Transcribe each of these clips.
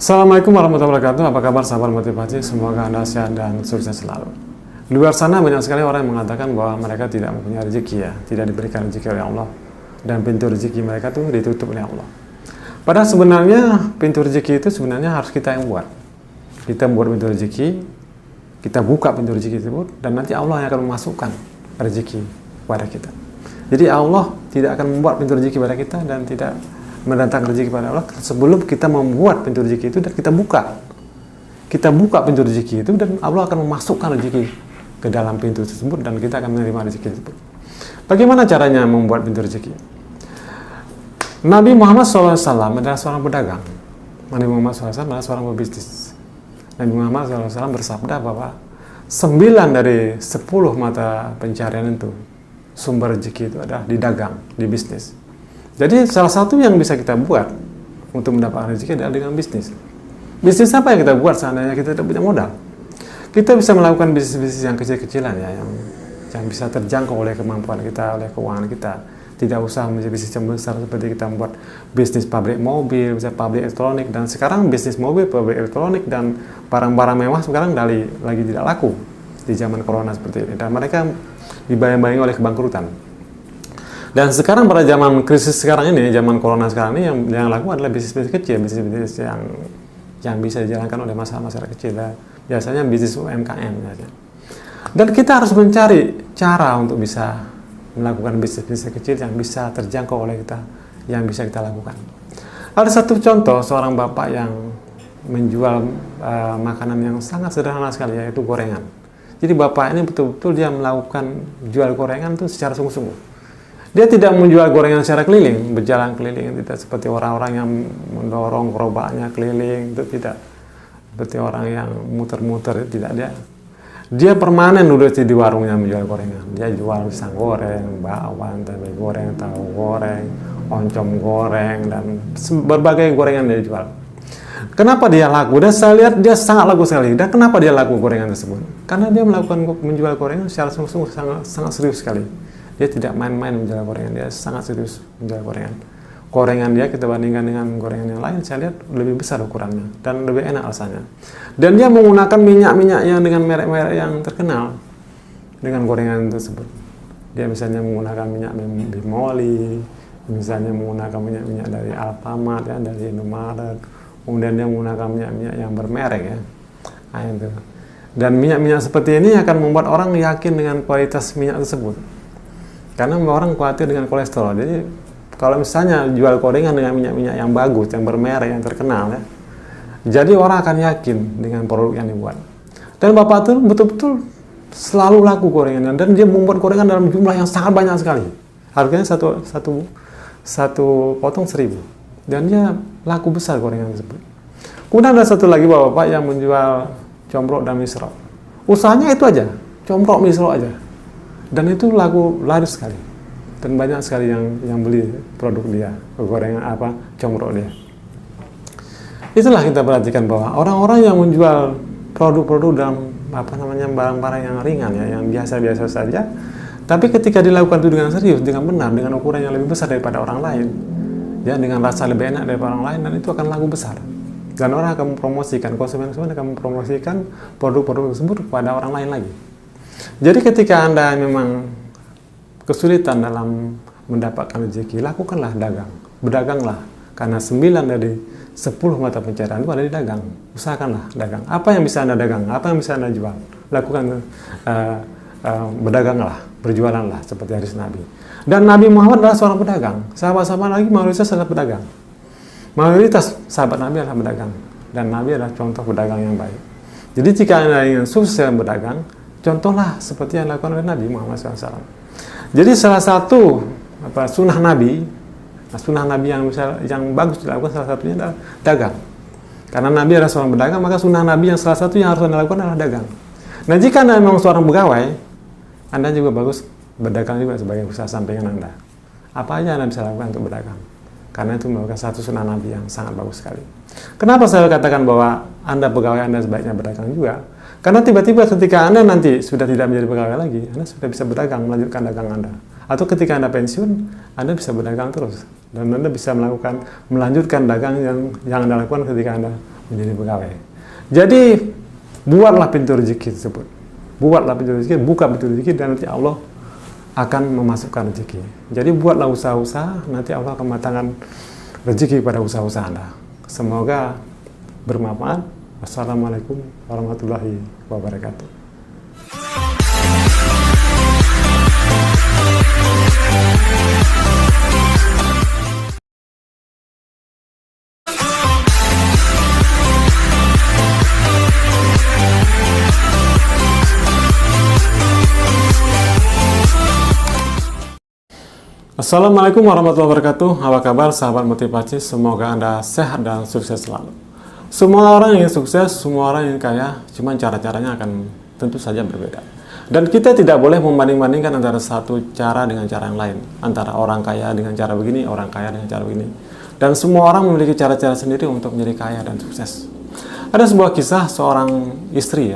Assalamualaikum warahmatullahi wabarakatuh. Apa kabar sahabat motivasi? Semoga Anda sehat dan sukses selalu. Di luar sana banyak sekali orang yang mengatakan bahwa mereka tidak mempunyai rezeki, tidak diberikan rezeki oleh Allah, dan pintu rezeki mereka tuh ditutup oleh Allah. Padahal sebenarnya pintu rezeki itu sebenarnya harus kita yang buat. Kita membuat pintu rezeki, kita buka pintu rezeki tersebut, dan nanti Allah yang akan memasukkan rezeki kepada kita. Jadi Allah tidak akan membuat pintu rezeki pada kita dan tidak mendatangkan rezeki kepada Allah sebelum kita membuat pintu rezeki itu dan kita buka pintu rezeki itu, dan Allah akan memasukkan rezeki ke dalam pintu tersebut dan kita akan menerima rezeki tersebut. Bagaimana caranya membuat pintu rezeki? Nabi Muhammad SAW adalah seorang pedagang. Nabi Muhammad SAW adalah seorang pebisnis. Nabi Muhammad SAW bersabda bahwa 9 dari 10 mata pencarian itu, sumber rezeki itu adalah di dagang, di bisnis. Jadi salah satu yang bisa kita buat untuk mendapatkan rezeki adalah dengan bisnis. Bisnis apa yang kita buat seandainya kita tidak punya modal? Kita bisa melakukan bisnis-bisnis yang kecil-kecilan yang bisa terjangkau oleh kemampuan kita, oleh keuangan kita. Tidak usah menjadi bisnis yang besar seperti kita membuat bisnis pabrik mobil, bisa pabrik elektronik, dan sekarang bisnis mobil, pabrik elektronik dan barang-barang mewah sekarang lagi tidak laku di zaman corona seperti ini, dan mereka dibayang-bayangi oleh kebangkrutan. Dan sekarang pada zaman krisis sekarang ini, zaman corona sekarang ini, yang laku adalah bisnis-bisnis kecil, bisnis-bisnis yang bisa dijalankan oleh masyarakat kecil. Biasanya bisnis UMKM. Dan kita harus mencari cara untuk bisa melakukan bisnis-bisnis kecil yang bisa terjangkau oleh kita, yang bisa kita lakukan. Ada satu contoh, seorang bapak yang menjual makanan yang sangat sederhana sekali, yaitu gorengan. Jadi bapak ini betul-betul dia melakukan jual gorengan itu secara sungguh-sungguh. Dia tidak menjual gorengan secara keliling, berjalan keliling, tidak seperti orang-orang yang mendorong gerobaknya keliling, itu tidak. Seperti orang yang muter-muter, tidak. Dia permanen duduk di warungnya menjual gorengan. Dia jual pisang goreng, bakwan, tempe goreng, tahu goreng, oncom goreng, dan berbagai gorengan dia jual. Kenapa dia laku? Dan saya lihat dia sangat laku sekali. Dan kenapa dia laku gorengan tersebut? Karena dia menjual gorengan secara sungguh-sungguh, sangat serius sekali. Dia tidak main-main menjual gorengan, dia sangat serius menjual gorengan. Gorengan dia kita bandingkan dengan gorengan yang lain, saya lihat lebih besar ukurannya dan lebih enak rasanya. Dan dia menggunakan minyak-minyak yang dengan merek-merek yang terkenal dengan gorengan tersebut. Dia misalnya menggunakan minyak Bimoli, misalnya menggunakan minyak-minyak dari Alfamart, dari Indomaret. Kemudian dia menggunakan minyak-minyak yang bermerek, Nah, itu. Dan minyak-minyak seperti ini akan membuat orang yakin dengan kualitas minyak tersebut. Karena orang khawatir dengan kolesterol. Jadi kalau misalnya jual gorengan dengan minyak-minyak yang bagus, yang bermerek, yang terkenal, jadi orang akan yakin dengan produk yang dibuat. Dan bapak itu betul-betul selalu laku gorengan, dan dia membuat gorengan dalam jumlah yang sangat banyak sekali. Harganya satu potong 1.000, dan dia laku besar gorengan tersebut. Kemudian ada satu lagi bapak yang menjual combrok dan misrok. Usahanya itu aja, combrok misrok aja. Dan itu laris sekali, dan banyak sekali yang beli produk dia, gorengan combrok dia. Itulah kita perhatikan bahwa orang-orang yang menjual produk-produk dalam barang-barang yang ringan, yang biasa-biasa saja, tapi ketika dilakukan itu dengan serius, dengan benar, dengan ukuran yang lebih besar daripada orang lain, dengan rasa lebih enak daripada orang lain, dan itu akan laku besar. Dan orang akan mempromosikan, konsumen akan mempromosikan produk-produk tersebut kepada orang lain lagi. Jadi ketika Anda memang kesulitan dalam mendapatkan rezeki, lakukanlah dagang, berdaganglah. Karena 9 dari 10 mata pencarian itu ada di dagang. Usahakanlah dagang. Apa yang bisa Anda dagang? Apa yang bisa Anda jual? Lakukan, berdaganglah, berjualanlah seperti hadis Nabi. Dan Nabi Muhammad adalah seorang pedagang. Sahabat-sahabat lagi mayoritas adalah pedagang. Mayoritas sahabat Nabi adalah pedagang. Dan Nabi adalah contoh pedagang yang baik. Jadi jika Anda ingin sukses dalam berdagang, contohlah seperti yang dilakukan oleh Nabi Muhammad SAW. Jadi salah satu sunnah Nabi yang bagus dilakukan salah satunya adalah dagang. Karena Nabi adalah seorang pedagang, maka sunnah Nabi yang salah satu yang harus Anda lakukan adalah dagang. Nah, jika Anda memang seorang pegawai, Anda juga bagus berdagang juga sebagai usaha sampingan Anda. Apa aja Anda bisa lakukan untuk berdagang? Karena itu merupakan satu sunnah Nabi yang sangat bagus sekali. Kenapa saya katakan bahwa Anda pegawai, Anda sebaiknya berdagang juga? Karena tiba-tiba ketika Anda nanti sudah tidak menjadi pegawai lagi, Anda sudah bisa berdagang, melanjutkan dagang Anda. Atau ketika Anda pensiun, Anda bisa berdagang terus. Dan Anda bisa melanjutkan dagang yang Anda lakukan ketika Anda menjadi pegawai. Jadi buatlah pintu rezeki tersebut. Buatlah pintu rezeki, buka pintu rezeki, dan nanti Allah akan memasukkan rezeki. Jadi buatlah usaha-usaha, nanti Allah akan mendatangkan rezeki pada usaha-usaha Anda. Semoga bermanfaat. Wassalamualaikum warahmatullahi wabarakatuh. Assalamualaikum warahmatullahi wabarakatuh. Apa kabar sahabat motivasi? Semoga Anda sehat dan sukses selalu. Semua orang ingin sukses, semua orang ingin kaya, cuman cara-caranya akan tentu saja berbeda. Dan kita tidak boleh membanding-bandingkan antara satu cara dengan cara yang lain. Antara orang kaya dengan cara begini, orang kaya dengan cara begini. Dan semua orang memiliki cara-cara sendiri untuk menjadi kaya dan sukses. Ada sebuah kisah seorang istri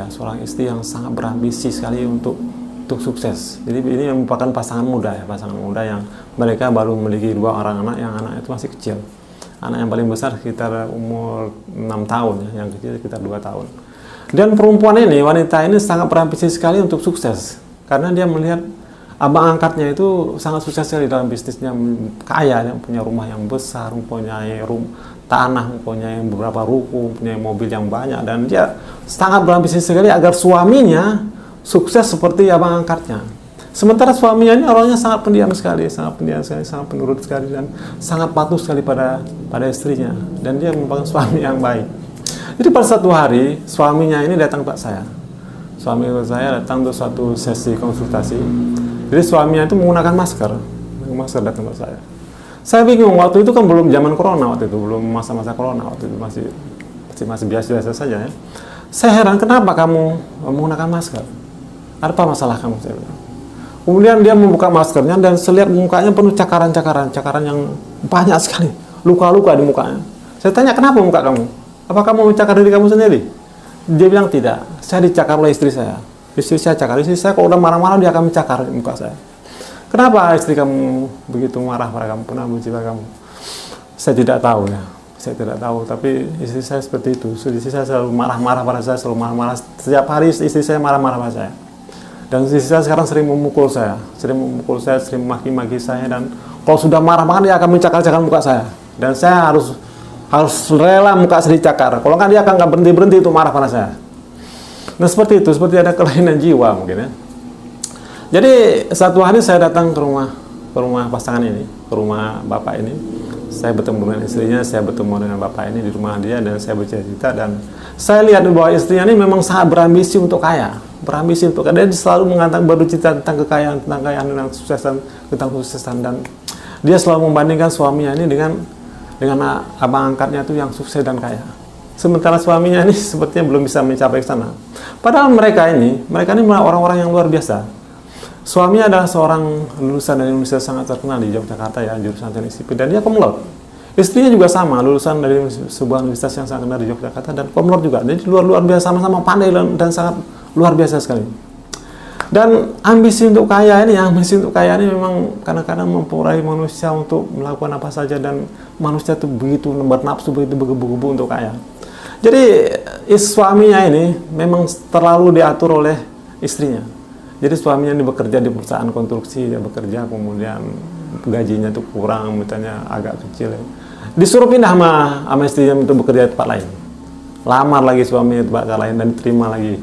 yang sangat berambisi sekali untuk sukses. Jadi ini merupakan pasangan muda yang mereka baru memiliki 2 orang anak, yang anak itu masih kecil. Anak yang paling besar sekitar umur 6 tahun, yang kecil sekitar 2 tahun. Dan wanita ini sangat berambisi sekali untuk sukses, karena dia melihat abang angkatnya itu sangat sukses sekali dalam bisnisnya, kaya, punya rumah yang besar, mempunyai tanah, mempunyai beberapa ruko, mempunyai mobil yang banyak, dan dia sangat berambisi sekali agar suaminya sukses seperti abang angkatnya. Sementara suaminya ini orangnya sangat pendiam sekali, sangat penurut sekali, dan sangat patuh sekali pada istrinya. Dan dia merupakan suami yang baik. Jadi pada satu hari, suaminya ini datang ke saya. Suami saya datang untuk satu sesi konsultasi. Jadi suaminya itu menggunakan masker datang ke saya. Saya bingung, waktu itu kan belum zaman corona, belum masa-masa corona, waktu itu masih biasa-biasa saja ya. Saya heran, kenapa kamu menggunakan masker? Ada apa masalah kamu? Saya bilang. Kemudian dia membuka maskernya dan saya lihat mukanya penuh cakaran yang banyak sekali, luka-luka di mukanya. Saya tanya, kenapa muka kamu? Apa kamu mencakar diri kamu sendiri? Dia bilang, tidak, saya dicakar oleh istri saya. Istri saya cakar, istri saya kalau udah marah-marah dia akan mencakar muka saya. Kenapa istri kamu begitu marah pada kamu, pernah benci pada kamu? Saya tidak tahu ya. Saya tidak tahu, tapi istri saya seperti itu. Istri saya selalu marah-marah pada saya, selalu marah-marah. Setiap hari istri saya marah-marah pada saya. Dan istri saya sekarang sering memukul saya, sering memaki-maki saya, dan kalau sudah marah banget dia akan mencakar-cakar muka saya. Dan saya harus rela muka saya dicakar. Kalau nggak dia akan nggak berhenti itu marah pada saya. Nah seperti itu, seperti ada kelainan jiwa mungkin ya. Jadi satu hari saya datang ke rumah pasangan ini, ke rumah bapak ini. Saya bertemu dengan istrinya, saya bertemu dengan bapak ini di rumah dia, dan saya bercerita, dan saya lihat bahwa istrinya ini memang sangat berambisi untuk kaya. Dia selalu mengatakan bercerita tentang kekayaan, dan kesuksesan, dan dia selalu membandingkan suaminya ini dengan abang angkatnya itu yang sukses dan kaya. Sementara suaminya ini sepertinya belum bisa mencapai ke sana. Padahal mereka ini orang-orang yang luar biasa. Suaminya adalah seorang lulusan dari universitas sangat terkenal di Yogyakarta ya, jurusan teknik sipil, dan dia komlot. Istrinya juga sama, lulusan dari sebuah universitas yang sangat terkenal di Yogyakarta dan komlot juga. Jadi luar biasa, sama-sama pandai dan sangat luar biasa sekali. Dan ambisi untuk kaya ini memang kadang-kadang mempengaruhi manusia untuk melakukan apa saja, dan manusia itu begitu bernafsu, begitu bergebu-gebu untuk kaya. Jadi suaminya ini memang terlalu diatur oleh istrinya. Jadi suaminya ini bekerja di perusahaan konstruksi, dia bekerja, kemudian gajinya itu kurang, misalnya agak kecil ya. Disuruh pindah sama istrinya untuk bekerja di tempat lain. Lamar lagi suaminya di tempat lain dan diterima lagi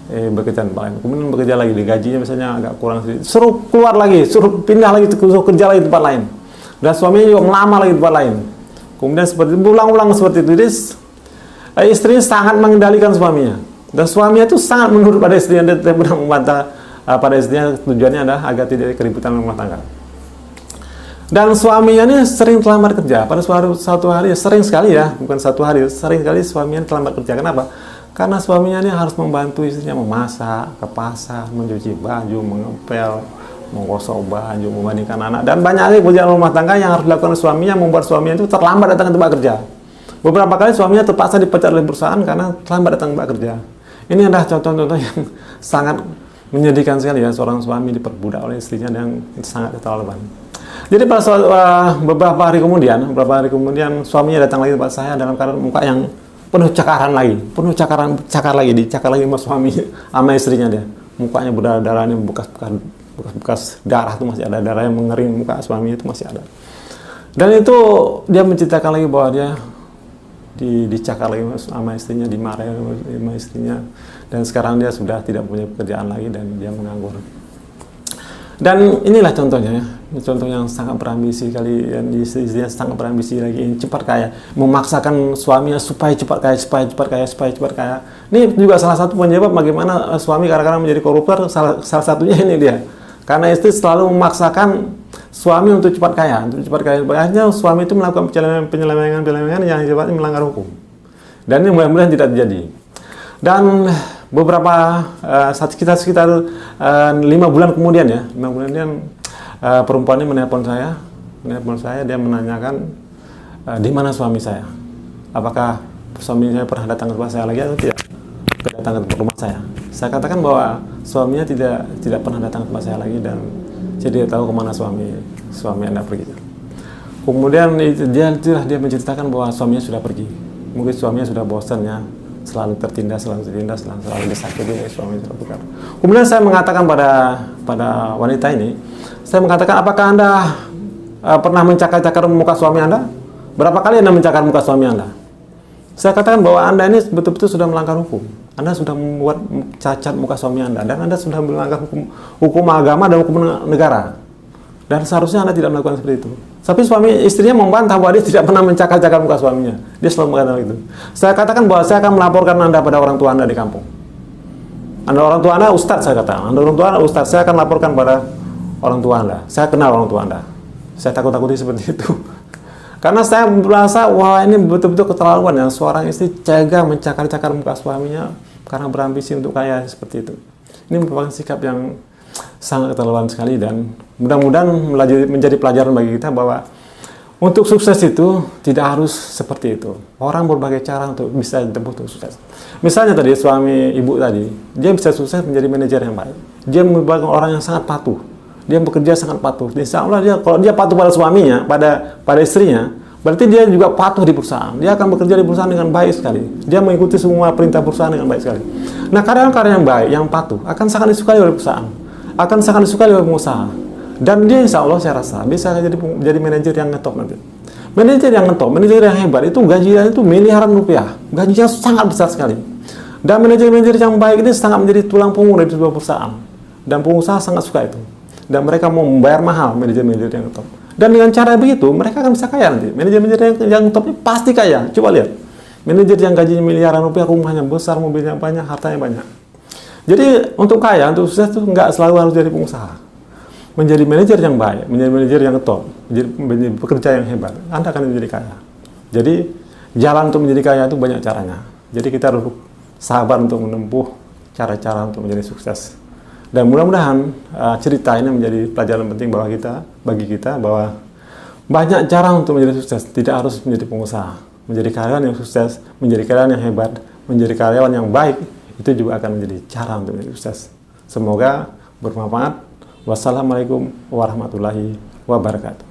bekerja di tempat lain. Kemudian bekerja lagi, di gajinya misalnya agak kurang sedikit. Suruh keluar lagi, suruh pindah lagi, suruh kerja lagi di tempat lain. Dan suaminya juga melamar lagi di tempat lain. Kemudian seperti itu, ulang-ulang seperti itu. Jadi istrinya sangat mengendalikan suaminya. Dan suaminya itu sangat menurut pada istrinya, dia tidak pernah membantah pada istrinya. Tujuannya adalah agar tidak keributan rumah tangga. Dan suaminya ini sering terlambat kerja. Pada suatu hari, sering sekali ya, bukan satu hari, sering sekali suaminya terlambat kerja. Kenapa? Karena suaminya ini harus membantu istrinya memasak, ke pasar, mencuci baju, mengepel, menggosok baju, memandikan anak, dan banyak lagi pekerjaan rumah tangga yang harus dilakukan suaminya, membuat suaminya itu terlambat datang ke tempat kerja. Beberapa kali suaminya terpaksa dipecat oleh perusahaan karena terlambat datang ke tempat kerja. Ini adalah contoh-contoh yang sangat menyedihkan sekali ya, seorang suami diperbudak oleh istrinya yang sangat keterlaluan. Jadi pada beberapa hari kemudian suaminya datang lagi ke tempat saya dalam keadaan muka yang penuh cakaran lagi, penuh cakar lagi sama suami, sama istrinya dia. Mukanya berdarah, ini bekas darah tuh masih ada, darah yang mengering muka suami itu masih ada. Dan itu dia menceritakan lagi bahwa dia dicakar lagi sama istrinya, dimarahi sama istrinya, dan sekarang dia sudah tidak punya pekerjaan lagi dan dia menganggur. Dan inilah contohnya ya, contoh yang sangat berambisi kali, yang istrinya sangat berambisi lagi, ingin cepat kaya, memaksakan suaminya supaya cepat kaya. Ini juga salah satu penyebab bagaimana suami kadang-kadang menjadi koruptor, salah satunya ini dia. Karena istri selalu memaksakan suami untuk cepat kaya. Akhirnya suami itu melakukan penyelewengan yang sifatnya melanggar hukum. Dan ini mudah-mudahan tidak terjadi. Dan beberapa sekitar 5 bulan kemudian ya, 5 bulan kemudian perempuan ini menelpon saya, dia menanyakan di mana suami saya, apakah suami saya pernah datang ke rumah saya lagi atau tidak datang ke rumah saya. Saya katakan bahwa suaminya tidak pernah datang ke rumah saya lagi, dan saya tidak tahu kemana suami Anda pergi. Kemudian dia menceritakan bahwa suaminya sudah pergi, mungkin suaminya sudah bosan ya, selalu tertindas, selalu disakiti oleh suami terbuka. Kemudian saya mengatakan pada wanita ini, saya mengatakan, apakah Anda pernah mencakar-cakar muka suami Anda? Berapa kali Anda mencakar muka suami Anda? Saya katakan bahwa Anda ini betul-betul sudah melanggar hukum. Anda sudah membuat cacat muka suami Anda, dan Anda sudah melanggar hukum agama dan hukum negara. Dan seharusnya Anda tidak melakukan seperti itu. Tapi istrinya membantah bahwa dia tidak pernah mencakar-cakar muka suaminya. Dia selalu mengatakan itu. Saya katakan bahwa saya akan melaporkan Anda pada orang tua Anda di kampung. Anda orang tua Anda ustadz, saya katakan. Anda orang tua Anda ustadz, saya akan laporkan pada orang tua Anda. Saya kenal orang tua Anda. Saya takut-takuti seperti itu. Karena saya merasa, wah ini betul-betul keterlaluan ya, seorang istri tega mencakar-cakar muka suaminya karena berambisi untuk kaya seperti itu. Ini merupakan sikap yang sangat keterlaluan sekali, dan mudah-mudahan menjadi pelajaran bagi kita bahwa untuk sukses itu tidak harus seperti itu. Orang berbagai cara untuk bisa untuk sukses. Misalnya tadi suami ibu tadi, dia bisa sukses menjadi manajer yang baik. Dia merupakan orang yang sangat patuh. Dia bekerja sangat patuh. Insya Allah kalau dia patuh pada suaminya, pada istrinya, berarti dia juga patuh di perusahaan. Dia akan bekerja di perusahaan dengan baik sekali. Dia mengikuti semua perintah perusahaan dengan baik sekali. Nah, karyawan-karyawan yang baik, yang patuh, akan sangat disukai oleh perusahaan, akan sangat disukai oleh pengusaha. Dan dia insya Allah saya rasa bisa jadi manajer yang ngetop nanti. Manajer yang ngetop, manajer yang hebat, itu gajinya itu miliaran rupiah. Gajinya sangat besar sekali. Dan manajer-manajer yang baik ini sangat menjadi tulang punggung dari sebuah perusahaan. Dan pengusaha sangat suka itu. Dan mereka mau membayar mahal manajer-manajer yang top. Dan dengan cara begitu, mereka akan bisa kaya nanti. Manajer-manajer yang top ini pasti kaya. Coba lihat. Manajer yang gajinya miliaran rupiah, rumahnya besar, mobilnya banyak, hartanya banyak. Jadi, untuk kaya, untuk sukses itu nggak selalu harus jadi pengusaha. Menjadi manajer yang baik, menjadi manajer yang top, menjadi pekerja yang hebat, Anda akan menjadi kaya. Jadi, jalan untuk menjadi kaya itu banyak caranya. Jadi, kita harus sabar untuk menempuh cara-cara untuk menjadi sukses. Dan mudah-mudahan cerita ini menjadi pelajaran penting bagi kita bahwa banyak cara untuk menjadi sukses. Tidak harus menjadi pengusaha. Menjadi karyawan yang sukses, menjadi karyawan yang hebat, menjadi karyawan yang baik, itu juga akan menjadi cara untuk menjadi sukses. Semoga bermanfaat. Wassalamualaikum warahmatullahi wabarakatuh.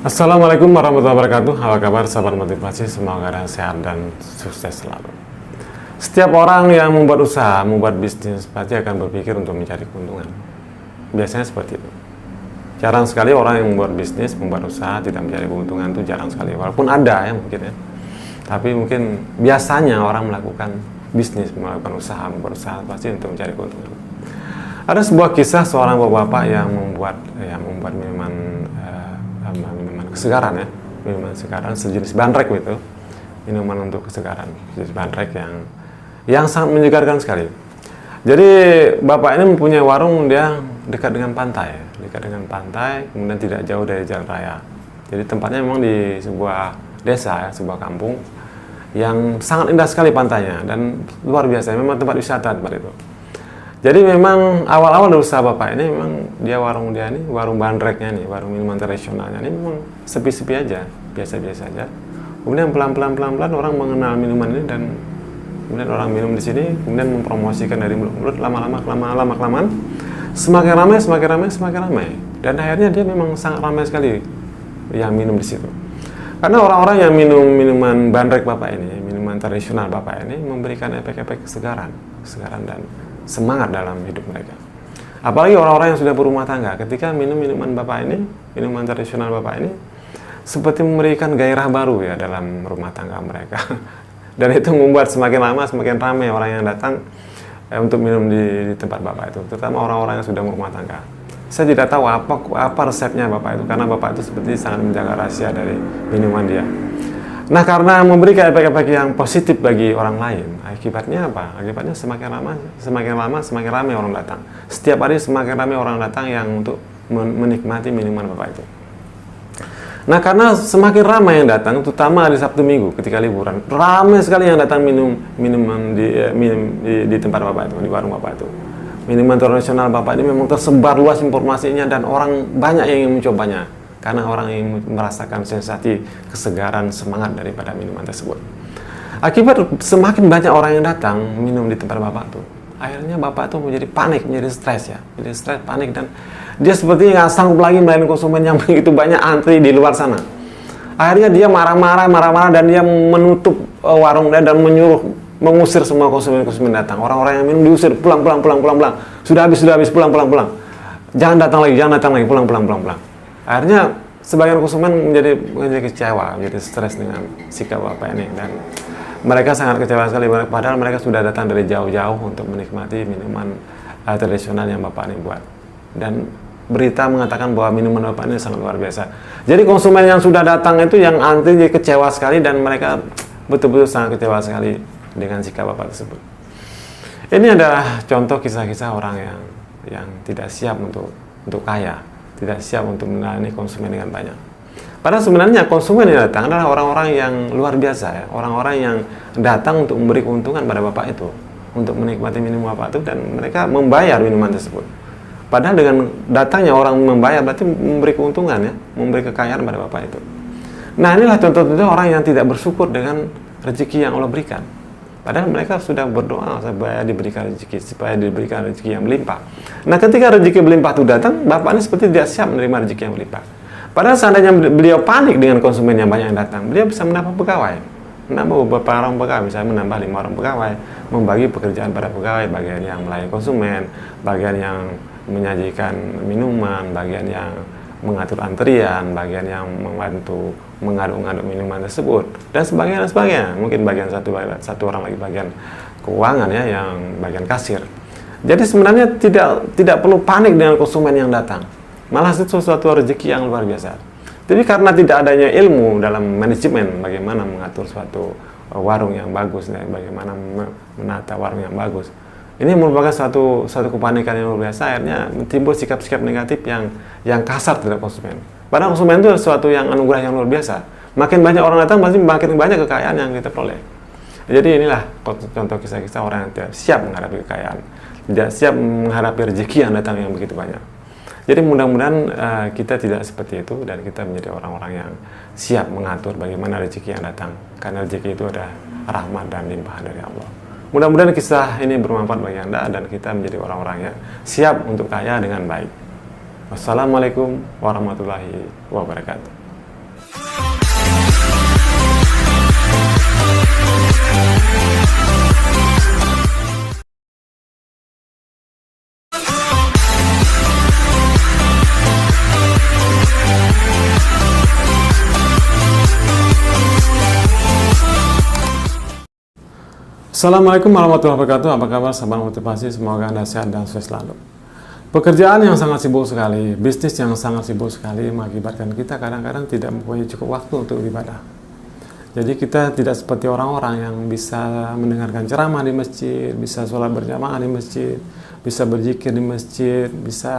Assalamualaikum warahmatullahi wabarakatuh. Apa kabar sahabat motivasi? Semoga kalian sehat dan sukses selalu. Setiap orang yang membuat usaha, membuat bisnis, pasti akan berpikir untuk mencari keuntungan. Biasanya seperti itu. Jarang sekali orang yang membuat bisnis, membuat usaha tidak mencari keuntungan, itu jarang sekali. Walaupun ada ya mungkin ya. Tapi mungkin biasanya orang melakukan bisnis, melakukan usaha, membuat usaha pasti untuk mencari keuntungan. Ada sebuah kisah seorang bapak-bapak yang membuat minuman kesegaran ya, minuman segaran sejenis bandrek gitu, minuman untuk kesegaran, sejenis bandrek yang sangat menyegarkan sekali. Jadi bapak ini mempunyai warung, dia dekat dengan pantai, kemudian tidak jauh dari jalan raya. Jadi tempatnya memang di sebuah desa ya, sebuah kampung yang sangat indah sekali pantainya dan luar biasa, memang tempat wisata tempat itu. Jadi memang awal-awal usaha Bapak ini memang warung dia ini, warung bandreknya nih, warung minuman tradisionalnya ini memang sepi-sepi aja, biasa-biasa aja. Kemudian pelan-pelan orang mengenal minuman ini dan kemudian orang minum di sini, kemudian mempromosikan dari mulut lama-lama semakin ramai dan akhirnya dia memang sangat ramai sekali yang minum di situ. Karena orang-orang yang minum minuman bandrek Bapak ini, minuman tradisional Bapak ini memberikan efek-efek kesegaran dan semangat dalam hidup mereka. Apalagi orang-orang yang sudah berumah tangga, ketika minum minuman Bapak ini, minuman tradisional Bapak ini, seperti memberikan gairah baru ya dalam rumah tangga mereka. Dan itu membuat semakin lama semakin ramai orang yang datang untuk minum di tempat Bapak itu, terutama orang-orang yang sudah berumah tangga. Saya tidak tahu apa resepnya Bapak itu, karena Bapak itu seperti sangat menjaga rahasia dari minuman dia. Nah, karena memberikan efek-efek yang positif bagi orang lain, akibatnya apa? Akibatnya semakin lama semakin ramai orang datang. Setiap hari semakin ramai orang datang yang untuk menikmati minuman Bapak itu. Nah, karena semakin ramai yang datang, terutama hari Sabtu Minggu ketika liburan, ramai sekali yang datang minum minuman di tempat Bapak itu, di warung Bapak itu. Minuman tradisional Bapak ini memang tersebar luas informasinya dan orang banyak yang ingin mencobanya. Karena orang ingin merasakan sensasi kesegaran, semangat daripada minuman tersebut. Akibat semakin banyak orang yang datang minum di tempat Bapak tuh, akhirnya Bapak tuh menjadi panik, menjadi stres ya, menjadi stres, panik, dan dia sepertinya nggak sanggup lagi melayani konsumen yang begitu banyak antri di luar sana. Akhirnya dia marah-marah dan dia menutup warung dan mengusir semua konsumen datang. Orang-orang yang minum diusir, pulang. Sudah habis, pulang. Jangan datang lagi, pulang. Akhirnya sebagian konsumen menjadi kecewa, menjadi stres dengan sikap Bapak ini, dan mereka sangat kecewa sekali, padahal mereka sudah datang dari jauh-jauh untuk menikmati minuman tradisional yang Bapak ini buat. Dan berita mengatakan bahwa minuman Bapak ini sangat luar biasa. Jadi konsumen yang sudah datang itu yang antri kecewa sekali, dan mereka betul-betul sangat kecewa sekali dengan sikap Bapak tersebut. Ini adalah contoh kisah-kisah orang yang tidak siap untuk kaya, tidak siap untuk melayani konsumen dengan banyak. Padahal sebenarnya konsumen yang datang adalah orang-orang yang luar biasa ya, orang-orang yang datang untuk memberi keuntungan pada Bapak itu, untuk menikmati minuman Bapak itu, dan mereka membayar minuman tersebut. Padahal dengan datangnya orang membayar berarti memberi keuntungan ya, memberi kekayaan pada Bapak itu. Nah, inilah contoh-contoh orang yang tidak bersyukur dengan rezeki yang Allah berikan. Padahal mereka sudah berdoa supaya diberikan rezeki yang melimpah. Nah, ketika rezeki melimpah itu datang, Bapak ini seperti tidak siap menerima rezeki yang melimpah. Padahal seandainya beliau panik dengan konsumen yang banyak yang datang, beliau bisa menambah pegawai, menambah beberapa orang pegawai, misalnya menambah 5 orang pegawai, membagi pekerjaan pada pegawai, bagian yang melayani konsumen, bagian yang menyajikan minuman, bagian yang mengatur antrian, bagian yang membantu mengaduk-ngaduk minuman tersebut, dan sebagainya. Mungkin bagian satu orang lagi bagian keuangan ya, yang bagian kasir. Jadi sebenarnya tidak perlu panik dengan konsumen yang datang. Malah itu suatu rezeki yang luar biasa. Tapi karena tidak adanya ilmu dalam manajemen bagaimana mengatur suatu warung yang bagus, dan bagaimana menata warung yang bagus, ini merupakan suatu kepanikan yang luar biasa. Akhirnya timbul sikap-sikap negatif yang kasar terhadap konsumen. Padahal konsumen itu sesuatu yang anugerah yang luar biasa. Makin banyak orang datang, pasti makin banyak kekayaan yang kita peroleh. Jadi inilah contoh kisah-kisah orang yang tidak siap menghadapi kekayaan, tidak siap menghadapi rezeki yang datang yang begitu banyak. Jadi mudah-mudahan kita tidak seperti itu, dan kita menjadi orang-orang yang siap mengatur bagaimana rezeki yang datang. Karena rezeki itu adalah rahmat dan limpahan dari Allah. Mudah-mudahan kisah ini bermanfaat bagi Anda, dan kita menjadi orang-orang yang siap untuk kaya dengan baik. Wassalamualaikum warahmatullahi wabarakatuh. Assalamualaikum warahmatullahi wabarakatuh. Apa kabar sahabat motivasi? Semoga Anda sehat dan sukses selalu. Pekerjaan yang sangat sibuk sekali, bisnis yang sangat sibuk sekali mengakibatkan kita kadang-kadang tidak mempunyai cukup waktu untuk beribadah. Jadi kita tidak seperti orang-orang yang bisa mendengarkan ceramah di masjid, bisa sholat berjamaah di masjid, bisa berzikir di masjid, bisa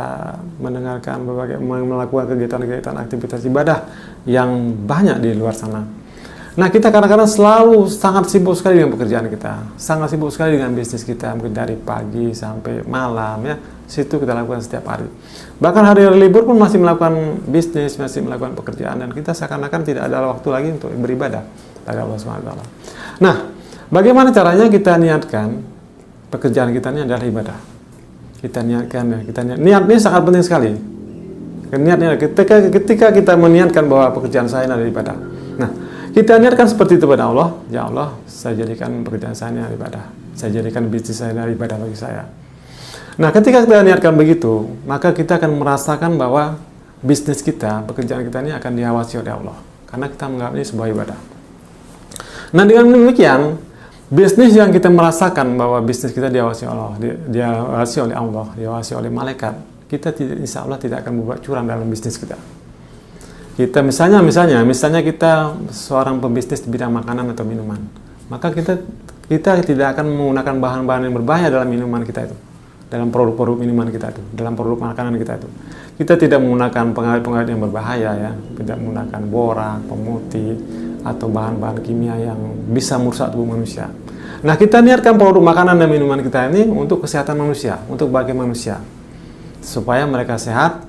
mendengarkan melakukan kegiatan-kegiatan aktivitas ibadah yang banyak di luar sana. Nah, kita kadang-kadang selalu sangat sibuk sekali dengan pekerjaan kita, sangat sibuk sekali dengan bisnis kita, mungkin dari pagi sampai malam ya, situ kita lakukan setiap hari. Bahkan hari-hari libur pun masih melakukan bisnis, masih melakukan pekerjaan, dan kita seakan-akan tidak ada waktu lagi untuk beribadah pada Allah SWT. Nah, bagaimana caranya kita niatkan pekerjaan kita ini adalah ibadah? Kita niatkan ya, niat ini sangat penting sekali. Niatnya ketika kita meniatkan bahwa pekerjaan saya adalah ibadah. Nah, kita niatkan seperti itu pada Allah, ya Allah, saya jadikan pekerjaan saya ibadah. Saya jadikan bisnis saya ibadah bagi saya. Nah, ketika kita niatkan begitu, maka kita akan merasakan bahwa bisnis kita, pekerjaan kita ini akan diawasi oleh Allah. Karena kita menganggap ini sebuah ibadah. Nah, dengan demikian, bisnis yang kita merasakan bahwa bisnis kita diawasi Allah, diawasi oleh Allah, diawasi oleh malaikat, kita insya Allah tidak akan membuat curang dalam bisnis kita. Kita misalnya kita seorang pembisnis di bidang makanan atau minuman, maka kita tidak akan menggunakan bahan-bahan yang berbahaya dalam minuman kita itu, dalam produk-produk minuman kita itu, dalam produk makanan kita itu. Kita tidak menggunakan pengawet-pengawet yang berbahaya ya, tidak menggunakan borak, pemutih, atau bahan-bahan kimia yang bisa merusak tubuh manusia. Nah, kita niatkan produk makanan dan minuman kita ini untuk kesehatan manusia, untuk bagi manusia, supaya mereka sehat,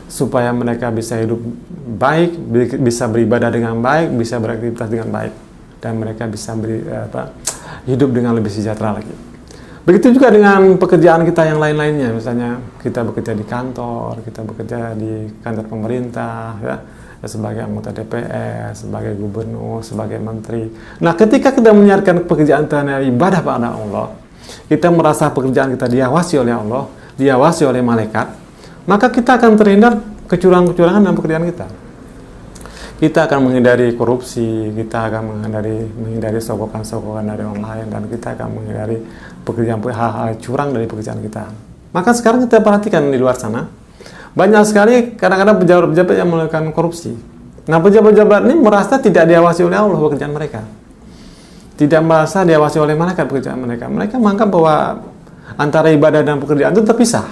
supaya mereka bisa hidup baik, bisa beribadah dengan baik, bisa beraktivitas dengan baik, dan mereka bisa hidup dengan lebih sejahtera lagi. Begitu juga dengan pekerjaan kita yang lain-lainnya, misalnya kita bekerja di kantor, kita bekerja di kantor pemerintah, ya, sebagai anggota DPR, sebagai gubernur, sebagai menteri. Nah, ketika kita menyiarkan pekerjaan kita ibadah pada Allah, kita merasa pekerjaan kita diawasi oleh Allah, diawasi oleh malaikat, maka kita akan terhindar kecurangan-kecurangan dalam pekerjaan kita. Kita akan menghindari korupsi, kita akan menghindari sogokan-sogokan dari orang lain, dan kita akan menghindari hal-hal curang dari pekerjaan kita. Maka sekarang kita perhatikan di luar sana, banyak sekali kadang-kadang pejabat-pejabat yang melakukan korupsi. Nah, pejabat-pejabat ini merasa tidak diawasi oleh Allah pekerjaan mereka. Tidak merasa diawasi oleh malaikat pekerjaan mereka. Mereka menganggap bahwa antara ibadah dan pekerjaan itu terpisah.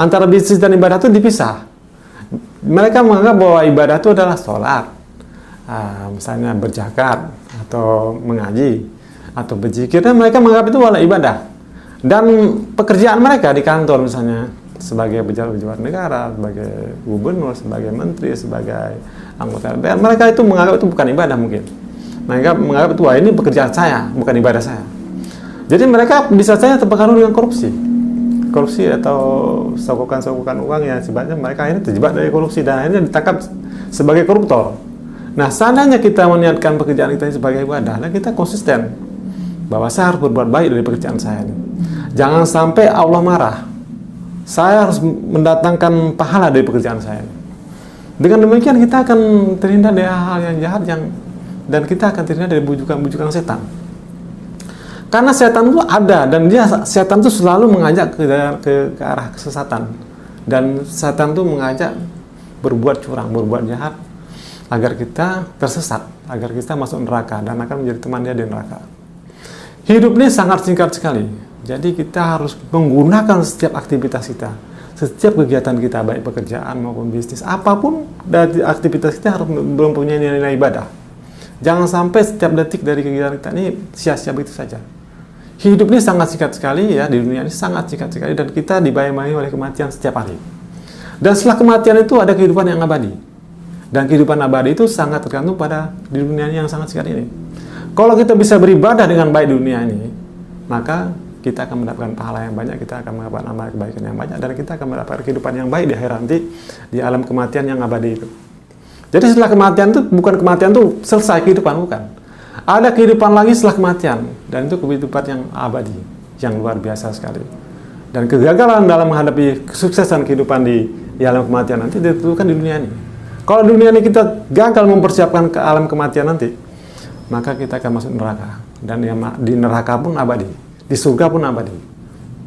Antara bisnis dan ibadah itu dipisah. Mereka menganggap bahwa ibadah itu adalah sholat, misalnya berzakat, atau mengaji, atau berzikir, dan mereka menganggap itu adalah ibadah. Dan pekerjaan mereka di kantor misalnya, sebagai pejabat-pejabat negara, sebagai gubernur, sebagai menteri, sebagai anggota DPR, mereka itu menganggap itu bukan ibadah mungkin. Mereka menganggap itu, wah, ini pekerjaan saya, bukan ibadah saya. Jadi mereka bisa saja terpengaruh dengan korupsi atau sogokan-sogokan uang yang sifatnya mereka ini terjebak dari korupsi dan akhirnya ditangkap sebagai koruptor. Nah, seandainya kita meniatkan pekerjaan kita sebagai ibadah, dan kita konsisten bahwa saya harus berbuat baik dari pekerjaan saya ini. Jangan sampai Allah marah. Saya harus mendatangkan pahala dari pekerjaan saya. Dengan demikian kita akan terhindar dari hal-hal yang jahat dan kita akan terhindar dari bujukan-bujukan setan. Karena setan itu ada, dan setan itu selalu mengajak ke arah kesesatan, dan setan itu mengajak berbuat curang, berbuat jahat, agar kita tersesat, agar kita masuk neraka dan akan menjadi teman dia di neraka. Hidup ini sangat singkat sekali. Jadi kita harus menggunakan setiap aktivitas kita, setiap kegiatan kita, baik pekerjaan maupun bisnis, apapun dari aktivitas kita harus mempunyai nilai ibadah. Jangan sampai setiap detik dari kegiatan kita ini sia-sia begitu saja. Hidup ini sangat singkat sekali ya, di dunia ini sangat singkat sekali, dan kita dibayang-bayangi oleh kematian setiap hari. Dan setelah kematian itu ada kehidupan yang abadi. Dan kehidupan abadi itu sangat tergantung pada di dunia ini yang sangat singkat ini. Kalau kita bisa beribadah dengan baik di dunia ini, maka kita akan mendapatkan pahala yang banyak, kita akan mendapatkan amal kebaikan yang banyak, dan kita akan mendapatkan kehidupan yang baik di akhirat nanti, di alam kematian yang abadi itu. Jadi setelah kematian itu bukan kematian itu selesai kehidupan, bukan. Ada kehidupan lagi setelah kematian, dan itu kehidupan yang abadi, yang luar biasa sekali. Dan kegagalan dalam menghadapi kesuksesan kehidupan di alam kematian nanti ditentukan di dunia ini. Kalau di dunia ini kita gagal mempersiapkan ke alam kematian nanti, maka kita akan masuk neraka, dan di neraka pun abadi, di surga pun abadi.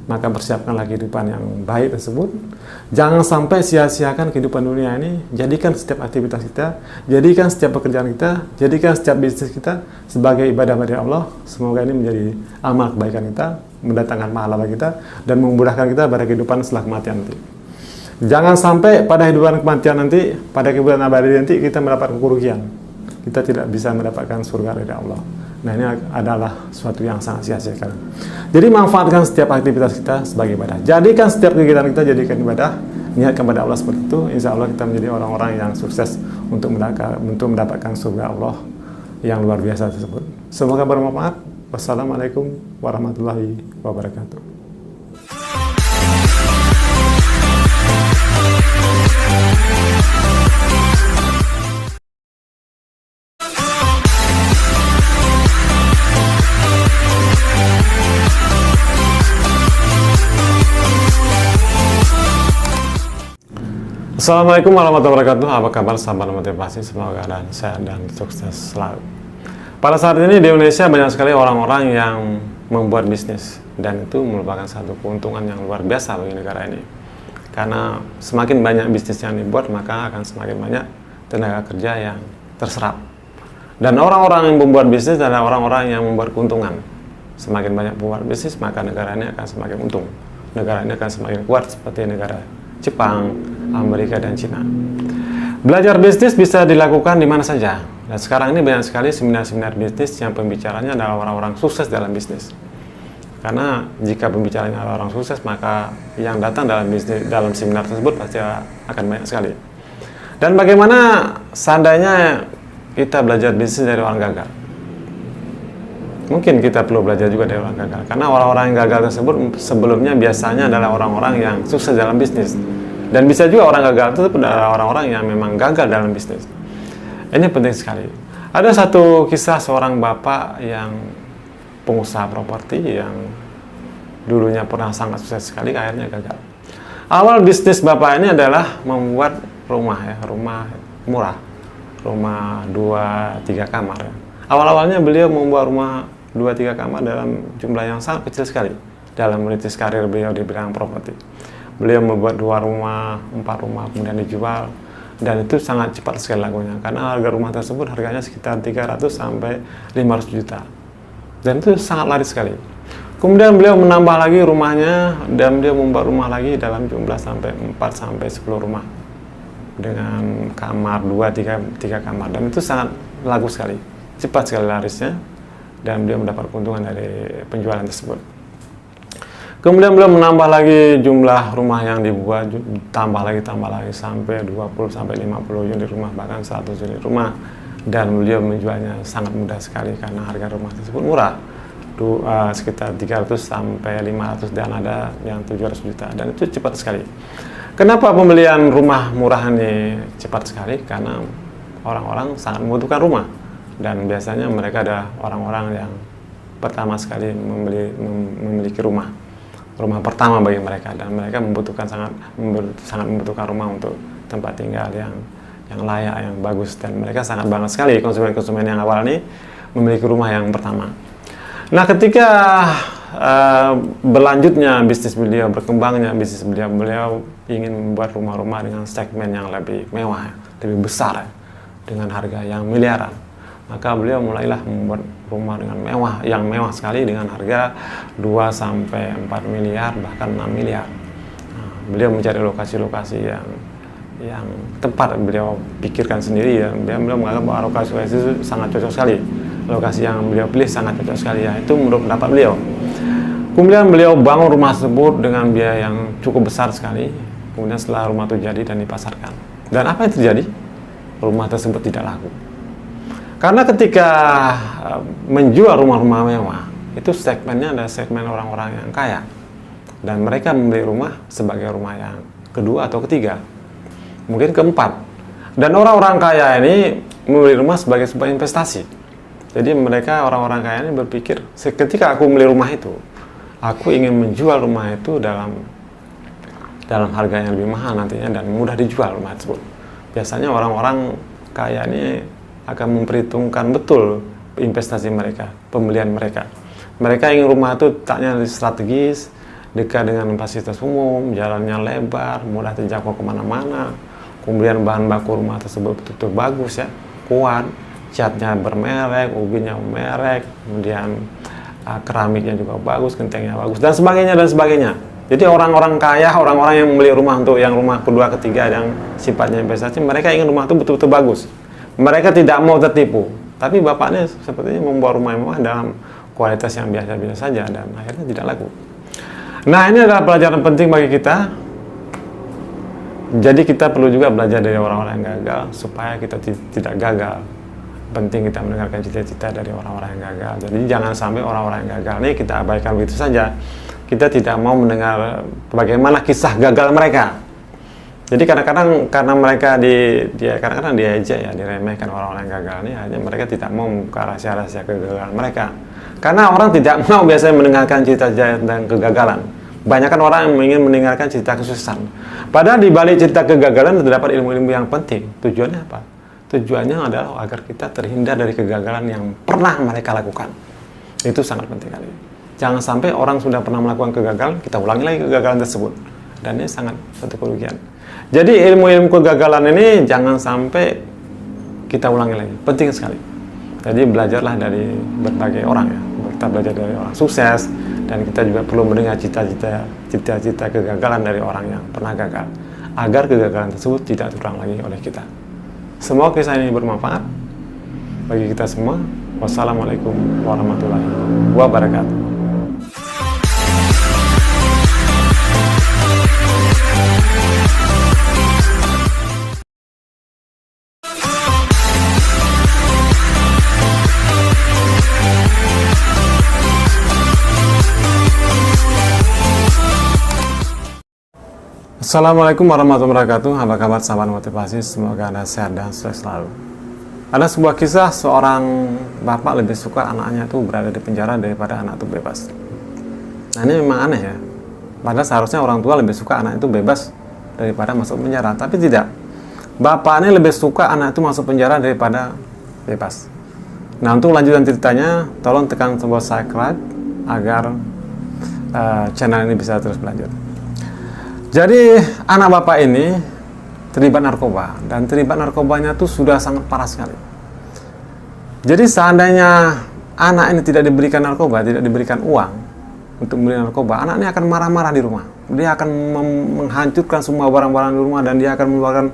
Maka persiapkanlah kehidupan yang baik tersebut. Jangan sampai sia-siakan kehidupan dunia ini. Jadikan setiap aktivitas kita, jadikan setiap pekerjaan kita, jadikan setiap bisnis kita sebagai ibadah bagi Allah. Semoga ini menjadi amal kebaikan kita, mendatangkan pahala bagi kita, dan memudahkan kita pada kehidupan setelah kematian nanti. Jangan sampai pada kehidupan kematian nanti, pada kehidupan abadi nanti, kita mendapatkan kerugian. kita tidak bisa mendapatkan surga dari Allah. Nah, ini adalah suatu yang sangat sia-siakan. Jadi manfaatkan setiap aktivitas kita sebagai ibadah. Jadikan setiap kegiatan kita jadikan ibadah. Niatkan kepada Allah seperti itu. Insya Allah kita menjadi orang-orang yang sukses untuk mendapatkan surga Allah yang luar biasa tersebut. Semoga bermanfaat. Wassalamualaikum warahmatullahi wabarakatuh. Assalamualaikum warahmatullahi wabarakatuh. Apa kabar sahabat motivasi? Semoga keadaan sehat dan sukses selalu. Pada saat ini di Indonesia banyak sekali orang-orang yang membuat bisnis, dan itu merupakan satu keuntungan yang luar biasa bagi negara ini. Karena semakin banyak bisnis yang dibuat, maka akan semakin banyak tenaga kerja yang terserap. Dan orang-orang yang membuat bisnis adalah orang-orang yang membuat keuntungan. Semakin banyak membuat bisnis, maka negara ini akan semakin untung. Negara ini akan semakin kuat seperti negara Jepang, Amerika, dan Cina. Belajar bisnis bisa dilakukan di mana saja. Dan sekarang ini banyak sekali seminar-seminar bisnis yang pembicaranya adalah orang-orang sukses dalam bisnis. Karena jika pembicaranya adalah orang sukses, maka yang datang dalam seminar tersebut pasti akan banyak sekali. Dan bagaimana seandainya kita belajar bisnis dari orang gagal? Mungkin kita perlu belajar juga dari orang gagal, karena orang-orang yang gagal tersebut sebelumnya biasanya adalah orang-orang yang sukses dalam bisnis. Dan bisa juga orang gagal itu adalah orang-orang yang memang gagal dalam bisnis. Ini penting sekali. Ada satu kisah seorang bapak yang pengusaha properti yang dulunya pernah sangat sukses sekali, akhirnya gagal. Awal bisnis bapak ini adalah membuat rumah murah, rumah 2-3 kamar. Awal-awalnya beliau membuat rumah 2-3 kamar dalam jumlah yang sangat kecil sekali dalam merintis karir beliau di bidang properti. Beliau membuat 2 rumah, 4 rumah, kemudian dijual, dan itu sangat cepat sekali lakunya karena harga rumah tersebut harganya sekitar 300 sampai 500 juta, dan itu sangat laris sekali. Kemudian beliau menambah lagi rumahnya, dan beliau membuat rumah lagi dalam jumlah sampai 4 sampai 10 rumah dengan kamar 2-3 kamar, dan itu sangat laku sekali, cepat sekali larisnya, dan beliau mendapat keuntungan dari penjualan tersebut. Kemudian beliau menambah lagi jumlah rumah yang dibuat, tambah lagi sampai 20 sampai 50 unit rumah, bahkan 100 unit rumah, dan beliau menjualnya sangat mudah sekali karena harga rumah tersebut murah, sekitar 300 sampai 500, dan ada yang 700 juta, dan itu cepat sekali. Kenapa pembelian rumah murah ini cepat sekali? Karena orang-orang sangat membutuhkan rumah, dan biasanya mereka adalah orang-orang yang pertama sekali memiliki rumah pertama bagi mereka, dan mereka sangat membutuhkan rumah untuk tempat tinggal yang layak, yang bagus, dan mereka sangat bangga sekali konsumen-konsumen yang awal ini memiliki rumah yang pertama. Nah, ketika berlanjutnya bisnis beliau, berkembangnya bisnis beliau ingin membuat rumah-rumah dengan segmen yang lebih mewah, lebih besar, dengan harga yang miliaran. Maka beliau mulailah membuat rumah dengan yang mewah sekali dengan harga 2 sampai 4 miliar, bahkan 6 miliar. Nah, beliau mencari lokasi-lokasi yang tepat, beliau pikirkan sendiri, ya. Beliau menganggap bahwa lokasi itu sangat cocok sekali. Lokasi yang beliau pilih sangat cocok sekali, ya. Itu menurut pendapat beliau. Kemudian beliau bangun rumah tersebut dengan biaya yang cukup besar sekali. Kemudian setelah rumah itu jadi dan dipasarkan. Dan apa yang terjadi? Rumah tersebut tidak laku. Karena ketika menjual rumah-rumah mewah, itu segmennya adalah segmen orang-orang yang kaya. Dan mereka membeli rumah sebagai rumah yang kedua atau ketiga, mungkin keempat. Dan orang-orang kaya ini membeli rumah sebagai sebuah investasi. Jadi mereka, orang-orang kaya ini berpikir, ketika aku membeli rumah itu, aku ingin menjual rumah itu dalam harga yang lebih mahal nantinya, dan mudah dijual rumah tersebut. Biasanya orang-orang kaya ini akan memperhitungkan betul investasi mereka, pembelian mereka. Mereka ingin rumah itu letaknya strategis, dekat dengan fasilitas umum, jalannya lebar, mudah terjangkau kemana-mana. Kemudian bahan baku rumah tersebut betul-betul bagus, ya, kuat, catnya bermerek, ubinnya merek, kemudian keramiknya juga bagus, gentengnya bagus, dan sebagainya dan sebagainya. Jadi orang-orang kaya, orang-orang yang membeli rumah untuk yang rumah kedua, ketiga, yang sifatnya investasi, mereka ingin rumah itu betul-betul bagus. Mereka tidak mau tertipu, tapi bapaknya sepertinya membawa rumah mewah dalam kualitas yang biasa-biasa saja dan akhirnya tidak laku. Nah, ini adalah pelajaran penting bagi kita. Jadi kita perlu juga belajar dari orang-orang yang gagal supaya kita tidak gagal. Penting kita mendengarkan cita-cita dari orang-orang yang gagal. Jadi jangan sampai orang-orang yang gagal ini kita abaikan begitu saja. Kita tidak mau mendengar bagaimana kisah gagal mereka. Jadi kadang-kadang karena mereka kadang-kadang diejek ya, diremehkan orang-orang yang gagal ini, hanya mereka tidak mau membuka rahasia-rahasia kegagalan mereka. Karena orang tidak mau biasanya mendengarkan cita-cita dan kegagalan. Banyakan orang yang ingin mendengarkan cerita kesuksesan. Padahal di balik cerita kegagalan terdapat ilmu-ilmu yang penting. Tujuannya apa? Tujuannya adalah agar kita terhindar dari kegagalan yang pernah mereka lakukan. Itu sangat penting kali. Jangan sampai orang sudah pernah melakukan kegagalan, kita ulangi lagi kegagalan tersebut. Dan ini sangat satu kerugian. Jadi ilmu-ilmu kegagalan ini jangan sampai kita ulangi lagi. Penting sekali. Jadi belajarlah dari berbagai orang ya. Kita belajar dari orang sukses, dan kita juga perlu mendengar cita-cita kegagalan dari orang yang pernah gagal, agar kegagalan tersebut tidak terulang lagi oleh kita. Semoga kisah ini bermanfaat bagi kita semua. Wassalamualaikum warahmatullahi wabarakatuh. Assalamualaikum warahmatullahi wabarakatuh. Apa kabar sahabat motivasi? Semoga Anda sehat dan sukses selalu. Ada sebuah kisah seorang bapak lebih suka anaknya itu berada di penjara daripada anak itu bebas. Nah, ini memang aneh ya. Padahal seharusnya orang tua lebih suka anak itu bebas daripada masuk penjara, tapi tidak. Bapak ini lebih suka anak itu masuk penjara daripada bebas. Nah, untuk lanjutan ceritanya, tolong tekan tombol subscribe agar channel ini bisa terus berlanjut. Jadi anak bapak ini terlibat narkoba, dan terlibat narkobanya itu sudah sangat parah sekali. Jadi seandainya anak ini tidak diberikan narkoba, tidak diberikan uang untuk membeli narkoba, anak ini akan marah-marah di rumah. Dia akan menghancurkan semua barang-barang di rumah, dan dia akan mengeluarkan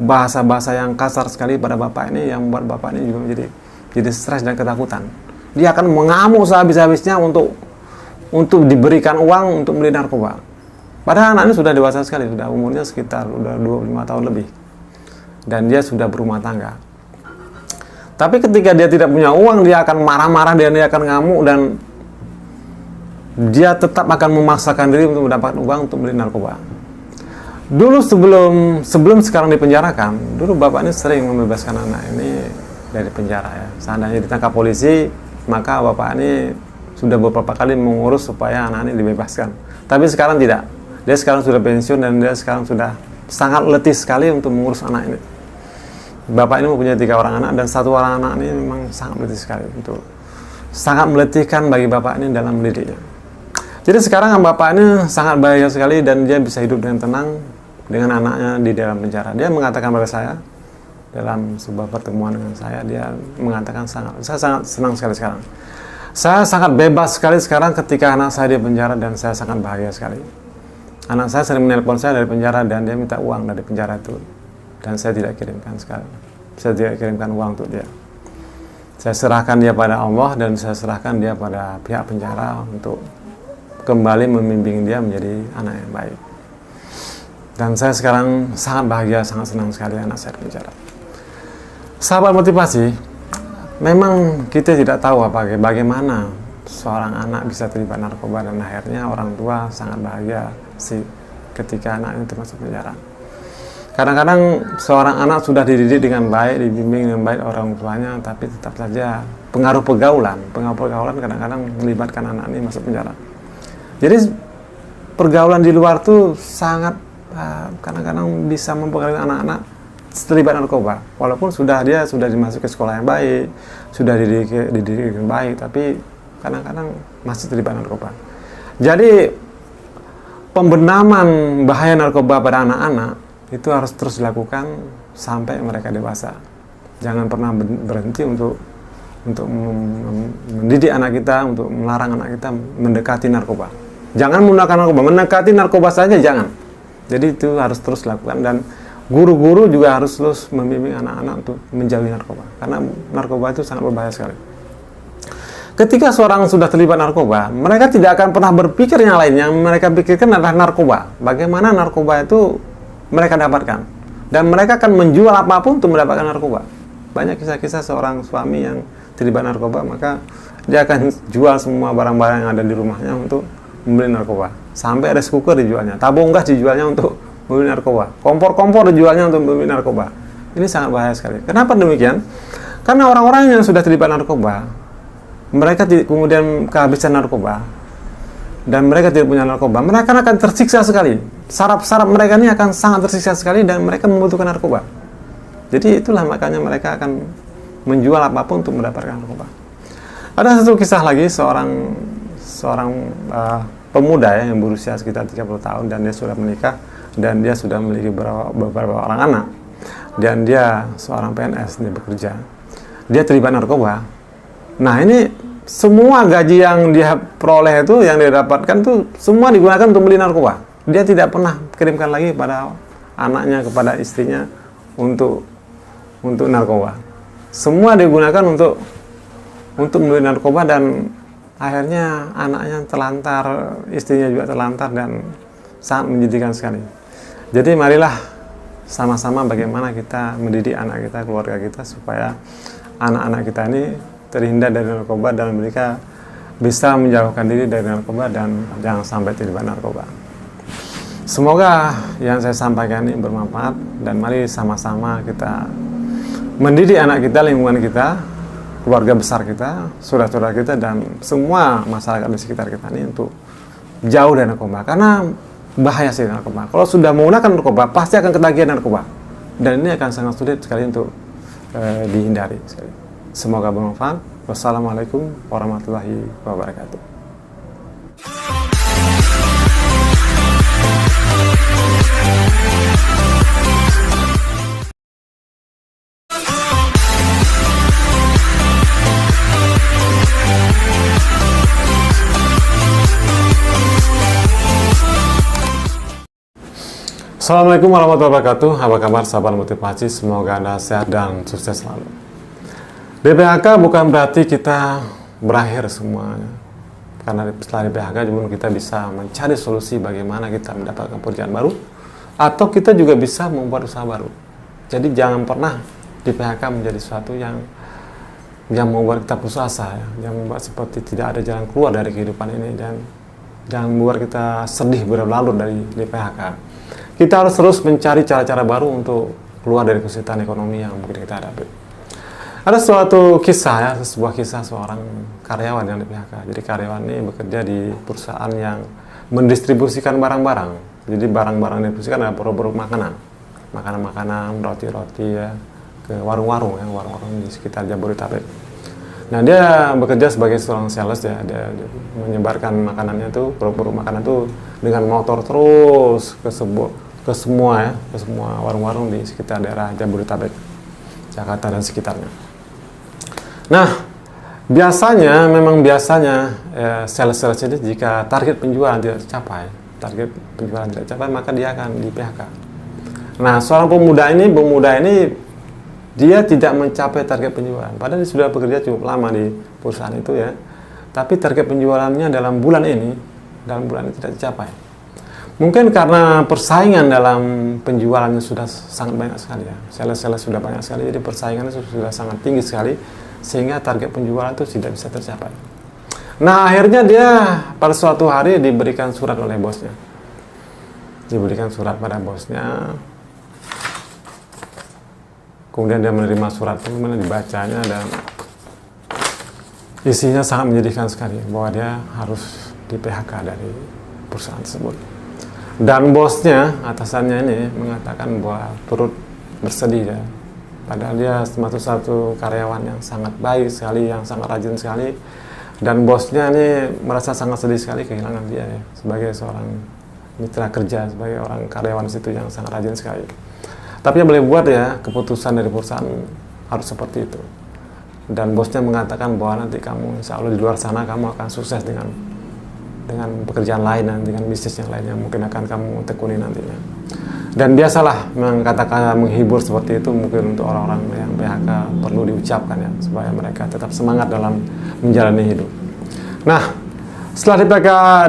bahasa-bahasa yang kasar sekali pada bapak ini, yang membuat bapak ini juga jadi stres dan ketakutan. Dia akan mengamuk sehabis-habisnya untuk diberikan uang untuk beli narkoba. Padahal anak ini sudah dewasa sekali, sudah umurnya sekitar 25 tahun lebih. Dan dia sudah berumah tangga. Tapi ketika dia tidak punya uang, dia akan marah-marah, dia akan ngamuk, dan dia tetap akan memaksakan diri untuk mendapatkan uang untuk beli narkoba. Dulu sebelum sekarang dipenjarakan, dulu bapak ini sering membebaskan anak ini dari penjara ya. Seandainya ditangkap polisi, maka bapak ini sudah beberapa kali mengurus supaya anak ini dibebaskan. Tapi sekarang tidak. Dia sekarang sudah pensiun, dan dia sekarang sudah sangat letih sekali untuk mengurus anak ini. Bapak ini mempunyai 3 orang anak, dan 1 orang anak ini memang sangat letih sekali. Sangat meletihkan bagi bapak ini dalam mendidiknya. Jadi sekarang bapak ini sangat bahagia sekali, dan dia bisa hidup dengan tenang dengan anaknya di dalam penjara. Dia mengatakan pada saya, dalam sebuah pertemuan dengan saya, dia mengatakan saya sangat senang sekali sekarang. Saya sangat bebas sekali sekarang ketika anak saya di penjara, dan saya sangat bahagia sekali. Anak saya sering menelpon saya dari penjara, dan dia minta uang dari penjara itu, dan saya tidak kirimkan sekali. Saya tidak kirimkan uang untuk dia. Saya serahkan dia pada Allah, dan saya serahkan dia pada pihak penjara untuk kembali membimbing dia menjadi anak yang baik. Dan saya sekarang sangat bahagia, sangat senang sekali anak saya di penjara. Sahabat motivasi, memang kita tidak tahu bagaimana seorang anak bisa terlibat narkoba, dan akhirnya orang tua sangat bahagia ketika anak itu masuk penjara. Kadang-kadang seorang anak sudah dididik dengan baik, dibimbing dengan baik orang tuanya, tapi tetap saja pengaruh pergaulan kadang-kadang melibatkan anak ini masuk penjara. Jadi pergaulan di luar tuh sangat kadang-kadang bisa mempengaruhi anak-anak terlibat narkoba. Walaupun dia sudah dimasuki sekolah yang baik, sudah dididik dengan baik, tapi kadang-kadang masih terlibat narkoba. Jadi pembenaman bahaya narkoba pada anak-anak itu harus terus dilakukan sampai mereka dewasa. Jangan pernah berhenti untuk mendidik anak kita, untuk melarang anak kita mendekati narkoba. Jangan menggunakan narkoba, mendekati narkoba saja jangan. Jadi itu harus terus dilakukan, dan Guru-guru juga harus terus membimbing anak-anak untuk menjauhi narkoba, karena narkoba itu sangat berbahaya sekali. Ketika seorang sudah terlibat narkoba, mereka tidak akan pernah berpikir yang lain. Yang mereka pikirkan adalah narkoba. Bagaimana narkoba itu mereka dapatkan. Dan mereka akan menjual apapun untuk mendapatkan narkoba. Banyak kisah-kisah seorang suami yang terlibat narkoba, maka dia akan jual semua barang-barang yang ada di rumahnya untuk membeli narkoba. Sampai rice cooker dijualnya, tabung gas dijualnya untuk membeli narkoba, kompor-kompor dijualnya untuk membeli narkoba. Ini sangat bahaya sekali. Kenapa demikian? Karena orang-orang yang sudah terlibat narkoba, mereka kemudian kehabisan narkoba dan mereka tidak punya narkoba, mereka akan tersiksa sekali. Saraf-saraf mereka ini akan sangat tersiksa sekali dan mereka membutuhkan narkoba. Jadi itulah makanya mereka akan menjual apapun untuk mendapatkan narkoba. Ada satu kisah lagi, seorang pemuda ya, yang berusia sekitar 30 tahun dan dia sudah menikah dan dia sudah memiliki beberapa orang anak dan dia seorang PNS, dia bekerja. Dia terlibat narkoba. Nah, ini semua gaji yang dia peroleh itu, yang dia dapatkan tuh semua digunakan untuk beli narkoba. Dia tidak pernah kirimkan lagi pada anaknya, kepada istrinya untuk narkoba. Semua digunakan untuk membeli narkoba dan akhirnya anaknya terlantar, istrinya juga terlantar dan sangat menyedihkan sekali. Jadi marilah sama-sama bagaimana kita mendidik anak kita, keluarga kita supaya anak-anak kita ini terhindar dari narkoba dan mereka bisa menjauhkan diri dari narkoba dan jangan sampai terlibat narkoba. Semoga yang saya sampaikan ini bermanfaat dan mari sama-sama kita mendidik anak kita, lingkungan kita, keluarga besar kita, saudara-saudara kita dan semua masyarakat di sekitar kita ini untuk jauh dari narkoba, karena bahaya sih narkoba. Kalau sudah menggunakan narkoba pasti akan ketagihan narkoba dan ini akan sangat sulit sekali untuk dihindari sekali. Semoga bermanfaat. Wassalamualaikum warahmatullahi wabarakatuh. Assalamualaikum warahmatullahi wabarakatuh. Apa kabar sahabat motivasi? Semoga Anda sehat dan sukses selalu. DPHK bukan berarti kita berakhir semuanya. Karena setelah DPHK juga kita bisa mencari solusi bagaimana kita mendapatkan pekerjaan baru, atau kita juga bisa membuat usaha baru. Jadi jangan pernah DPHK menjadi sesuatu yang membuat kita putus asa, yang membuat seperti tidak ada jalan keluar dari kehidupan ini, dan jangan membuat kita sedih berlarut dari DPHK. Kita harus terus mencari cara-cara baru untuk keluar dari kesulitan ekonomi yang mungkin kita hadapi. Ada suatu kisah ya, sebuah kisah seorang karyawan yang di PHK. Jadi karyawan ini bekerja di perusahaan yang mendistribusikan barang-barang. Jadi barang-barang yang didistribusikan adalah produk-produk makanan. Makanan-makanan, roti-roti ya, ke warung-warung ya, warung-warung di sekitar Jabodetabek. Nah, dia bekerja sebagai seorang sales ya, dia menyebarkan makanannya tuh, produk-produk makanan tuh dengan motor terus ke semua warung-warung di sekitar daerah Jabodetabek, Jakarta dan sekitarnya. Nah, biasanya sales-sales ini jika target penjualan tidak tercapai, maka dia akan di PHK. Nah, seorang pemuda ini dia tidak mencapai target penjualan, padahal dia sudah bekerja cukup lama di perusahaan itu ya. Tapi target penjualannya dalam bulan ini tidak tercapai. Mungkin karena persaingan dalam penjualannya sudah sangat banyak sekali ya. Sales-sales sudah banyak sekali, jadi persaingannya sudah sangat tinggi sekali, sehingga target penjualan itu tidak bisa tercapai. Nah, akhirnya dia pada suatu hari diberikan surat oleh bosnya. Diberikan surat pada bosnya. Kemudian dia menerima surat itu, kemudian dibacanya dan isinya sangat menyedihkan sekali bahwa dia harus di PHK dari perusahaan tersebut. Dan bosnya, atasannya ini mengatakan bahwa turut bersedih ya. Padahal dia termasuk satu karyawan yang sangat baik sekali, yang sangat rajin sekali. Dan bosnya ini merasa sangat sedih sekali kehilangan dia ya, sebagai seorang mitra kerja, sebagai orang karyawan situ yang sangat rajin sekali. Tapi yang boleh buat ya, keputusan dari perusahaan harus seperti itu. Dan bosnya mengatakan bahwa nanti kamu, insya Allah di luar sana kamu akan sukses dengan pekerjaan lain dan dengan bisnis yang lain yang mungkin akan kamu tekuni nantinya. Dan biasalah kata-kata menghibur seperti itu mungkin untuk orang-orang yang PHK perlu diucapkan ya, supaya mereka tetap semangat dalam menjalani hidup. Nah, setelah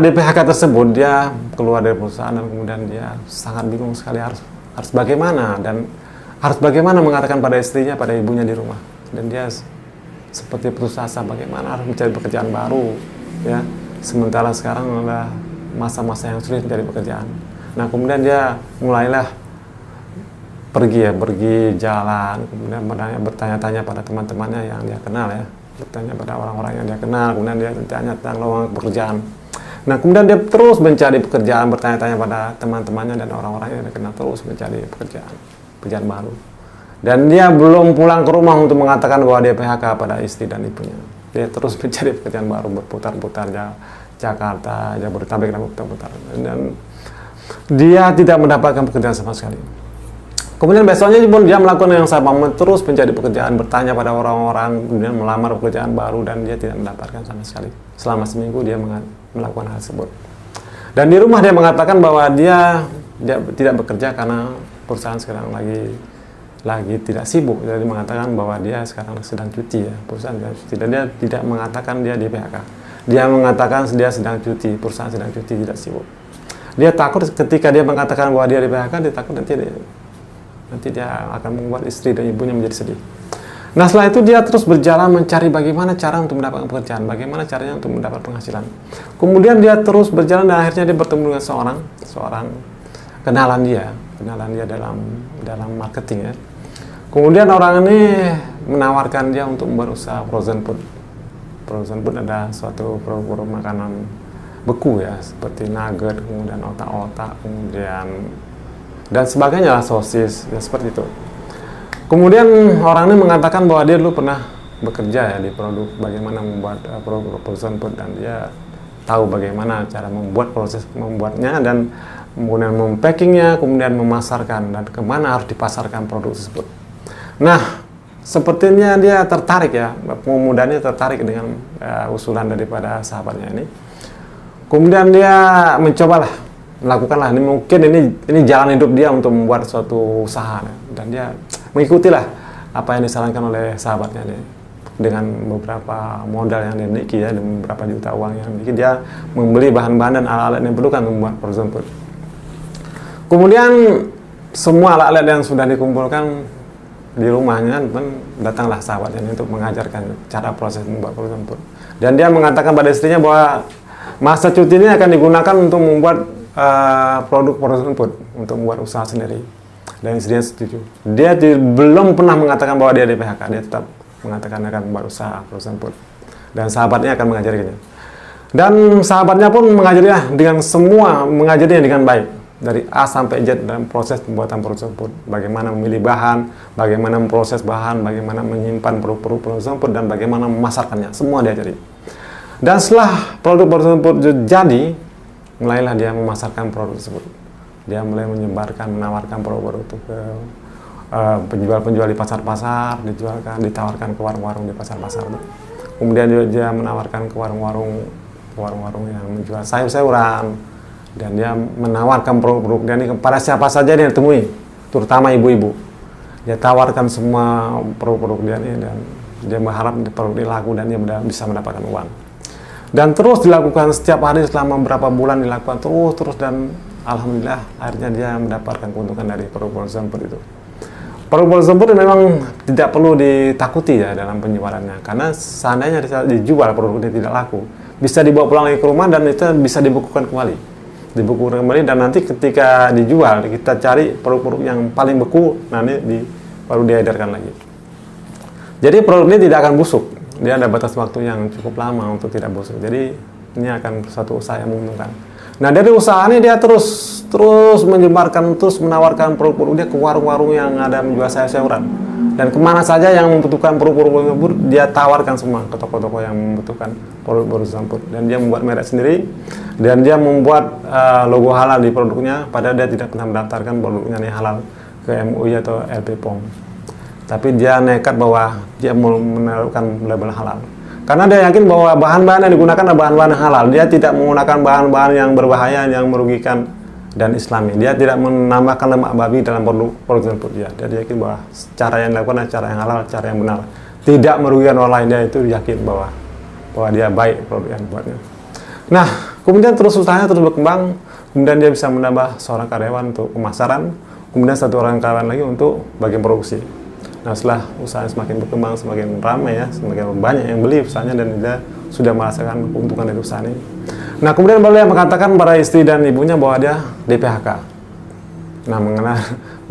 di PHK tersebut, dia keluar dari perusahaan dan kemudian dia sangat bingung sekali harus bagaimana, dan harus bagaimana mengatakan pada istrinya, pada ibunya di rumah. Dan dia seperti putus asa, bagaimana harus mencari pekerjaan baru ya, sementara sekarang adalah masa-masa yang sulit mencari pekerjaan. Nah, kemudian dia mulailah pergi jalan, kemudian bertanya-tanya pada teman-temannya yang dia kenal ya, bertanya pada orang-orang yang dia kenal, kemudian dia bertanya tentang lowongan pekerjaan. Nah, kemudian dia terus mencari pekerjaan, bertanya-tanya pada teman-temannya dan orang-orang yang dia kenal, terus mencari pekerjaan baru. Dan dia belum pulang ke rumah untuk mengatakan bahwa dia PHK pada istri dan ibunya. Dia terus mencari pekerjaan baru, berputar-putar Jakarta, Jabodetabek, dan berputar-putar. Dan dia tidak mendapatkan pekerjaan sama sekali. Kemudian besoknya pun dia melakukan yang sama, terus mencari pekerjaan, bertanya pada orang-orang, kemudian melamar pekerjaan baru, dan dia tidak mendapatkan sama sekali. Selama seminggu dia melakukan hal tersebut. Dan di rumah dia mengatakan bahwa dia tidak bekerja karena perusahaan sekarang lagi tidak sibuk. Jadi mengatakan bahwa dia sekarang sedang cuti ya, perusahaan sedang cuti, dan dia tidak mengatakan dia di PHK. Dia mengatakan dia sedang cuti, perusahaan sedang cuti, tidak sibuk. Dia takut ketika dia mengatakan bahwa dia di PHK, dia takut nanti dia akan membuat istri dan ibunya menjadi sedih. Nah, setelah itu dia terus berjalan mencari bagaimana cara untuk mendapatkan pekerjaan, bagaimana caranya untuk mendapat penghasilan. Kemudian dia terus berjalan dan akhirnya dia bertemu dengan seorang kenalan dia dalam marketing ya. Kemudian orang ini menawarkan dia untuk membuat usaha frozen food. Frozen food ada suatu produk makanan beku ya, seperti nugget, kemudian otak-otak, kemudian dan sebagainya lah, sosis ya, seperti itu. Kemudian orang ini mengatakan bahwa dia dulu pernah bekerja ya di produk, bagaimana membuat produk frozen food, dan dia tahu bagaimana cara proses membuatnya, dan kemudian mempackingnya, kemudian memasarkan, dan kemana harus dipasarkan produk tersebut. Nah, sepertinya dia tertarik ya, pemuda ini tertarik dengan usulan daripada sahabatnya ini. Kemudian dia mencobalah, melakukanlah, ini mungkin ini jalan hidup dia untuk membuat suatu usaha, dan dia mengikutilah apa yang disarankan oleh sahabatnya ini. Dengan beberapa modal yang dia miliki ya, dan beberapa juta uang yang dimiliki, dia membeli bahan-bahan dan alat-alat yang diperlukan untuk membuat frozen food. Kemudian semua alat-alat yang sudah dikumpulkan di rumahnya, datanglah sahabatnya ini untuk mengajarkan cara proses membuat frozen food. Dan dia mengatakan pada istrinya bahwa masa cuti ini akan digunakan untuk membuat produk frozen food, untuk membuat usaha sendiri. Dan istrinya setuju. Dia belum pernah mengatakan bahwa dia di PHK, dia tetap mengatakan akan membuat usaha frozen food. Dan sahabatnya akan mengajarinya. Dan sahabatnya pun mengajarinya dengan baik. Dari A sampai Z dalam proses pembuatan frozen food. Bagaimana memilih bahan, bagaimana memproses bahan, bagaimana menyimpan produk-produk frozen food, dan bagaimana memasarkannya. Semua diajari. Dan setelah produk frozen food jadi, mulailah dia memasarkan produk tersebut. Dia mulai menawarkan produk-produk itu ke penjual-penjual di pasar-pasar, ditawarkan ke warung-warung di pasar-pasar. Kemudian dia menawarkan ke warung-warung yang menjual sayur-sayuran, dan dia menawarkan produk dia ini kepada siapa saja dia temui, terutama ibu-ibu. Dia tawarkan semua produk-produk dia ini, dan dia berharap produk dia laku dan dia bisa mendapatkan uang. Dan terus dilakukan setiap hari selama beberapa bulan, dilakukan terus, dan alhamdulillah akhirnya dia mendapatkan keuntungan dari produk frozen food itu. Produk frozen food memang tidak perlu ditakuti ya dalam penjualannya, karena seandainya dijual produk ini tidak laku, bisa dibawa pulang lagi ke rumah dan itu bisa dibukukan kembali. Dan nanti ketika dijual kita cari produk-produk yang paling beku, baru diedarkan lagi. Jadi produk ini tidak akan busuk, dia ada batas waktu yang cukup lama untuk tidak busuk. Jadi ini akan suatu usaha yang menguntungkan. Nah, dari usaha ini dia terus menyebarkan, terus menawarkan produk-produk dia ke warung-warung yang ada menjual sayur-sayuran. Dan kemana saja yang membutuhkan produk-produk tersebut, dia tawarkan semua ke toko-toko yang membutuhkan produk-produk tersebut. Dan dia membuat merek sendiri, dan dia membuat logo halal di produknya, padahal dia tidak pernah mendaftarkan produknya ini halal ke MUI atau LPPOM. Tapi dia nekat bahwa dia mau menaruhkan label halal. Karena dia yakin bahwa bahan-bahan yang digunakan adalah bahan-bahan halal. Dia tidak menggunakan bahan-bahan yang berbahaya, yang merugikan dan Islami. Dia tidak menambahkan lemak babi dalam produk tersebut. Dia yakin bahwa cara yang dilakukan adalah cara yang halal, cara yang benar. Tidak merugikan orang lain, dia itu yakin bahwa dia baik produk yang dibuatnya. Nah, kemudian terus usahanya terus berkembang, kemudian dia bisa menambah seorang karyawan untuk pemasaran, kemudian satu orang karyawan lagi untuk bagian produksi. Nah, setelah usaha semakin berkembang, semakin ramai ya, semakin banyak yang beli usahanya dan dia sudah merasakan keuntungan dari usaha ini. Nah, kemudian baru dia mengatakan pada istri dan ibunya bahwa dia di PHK. Nah,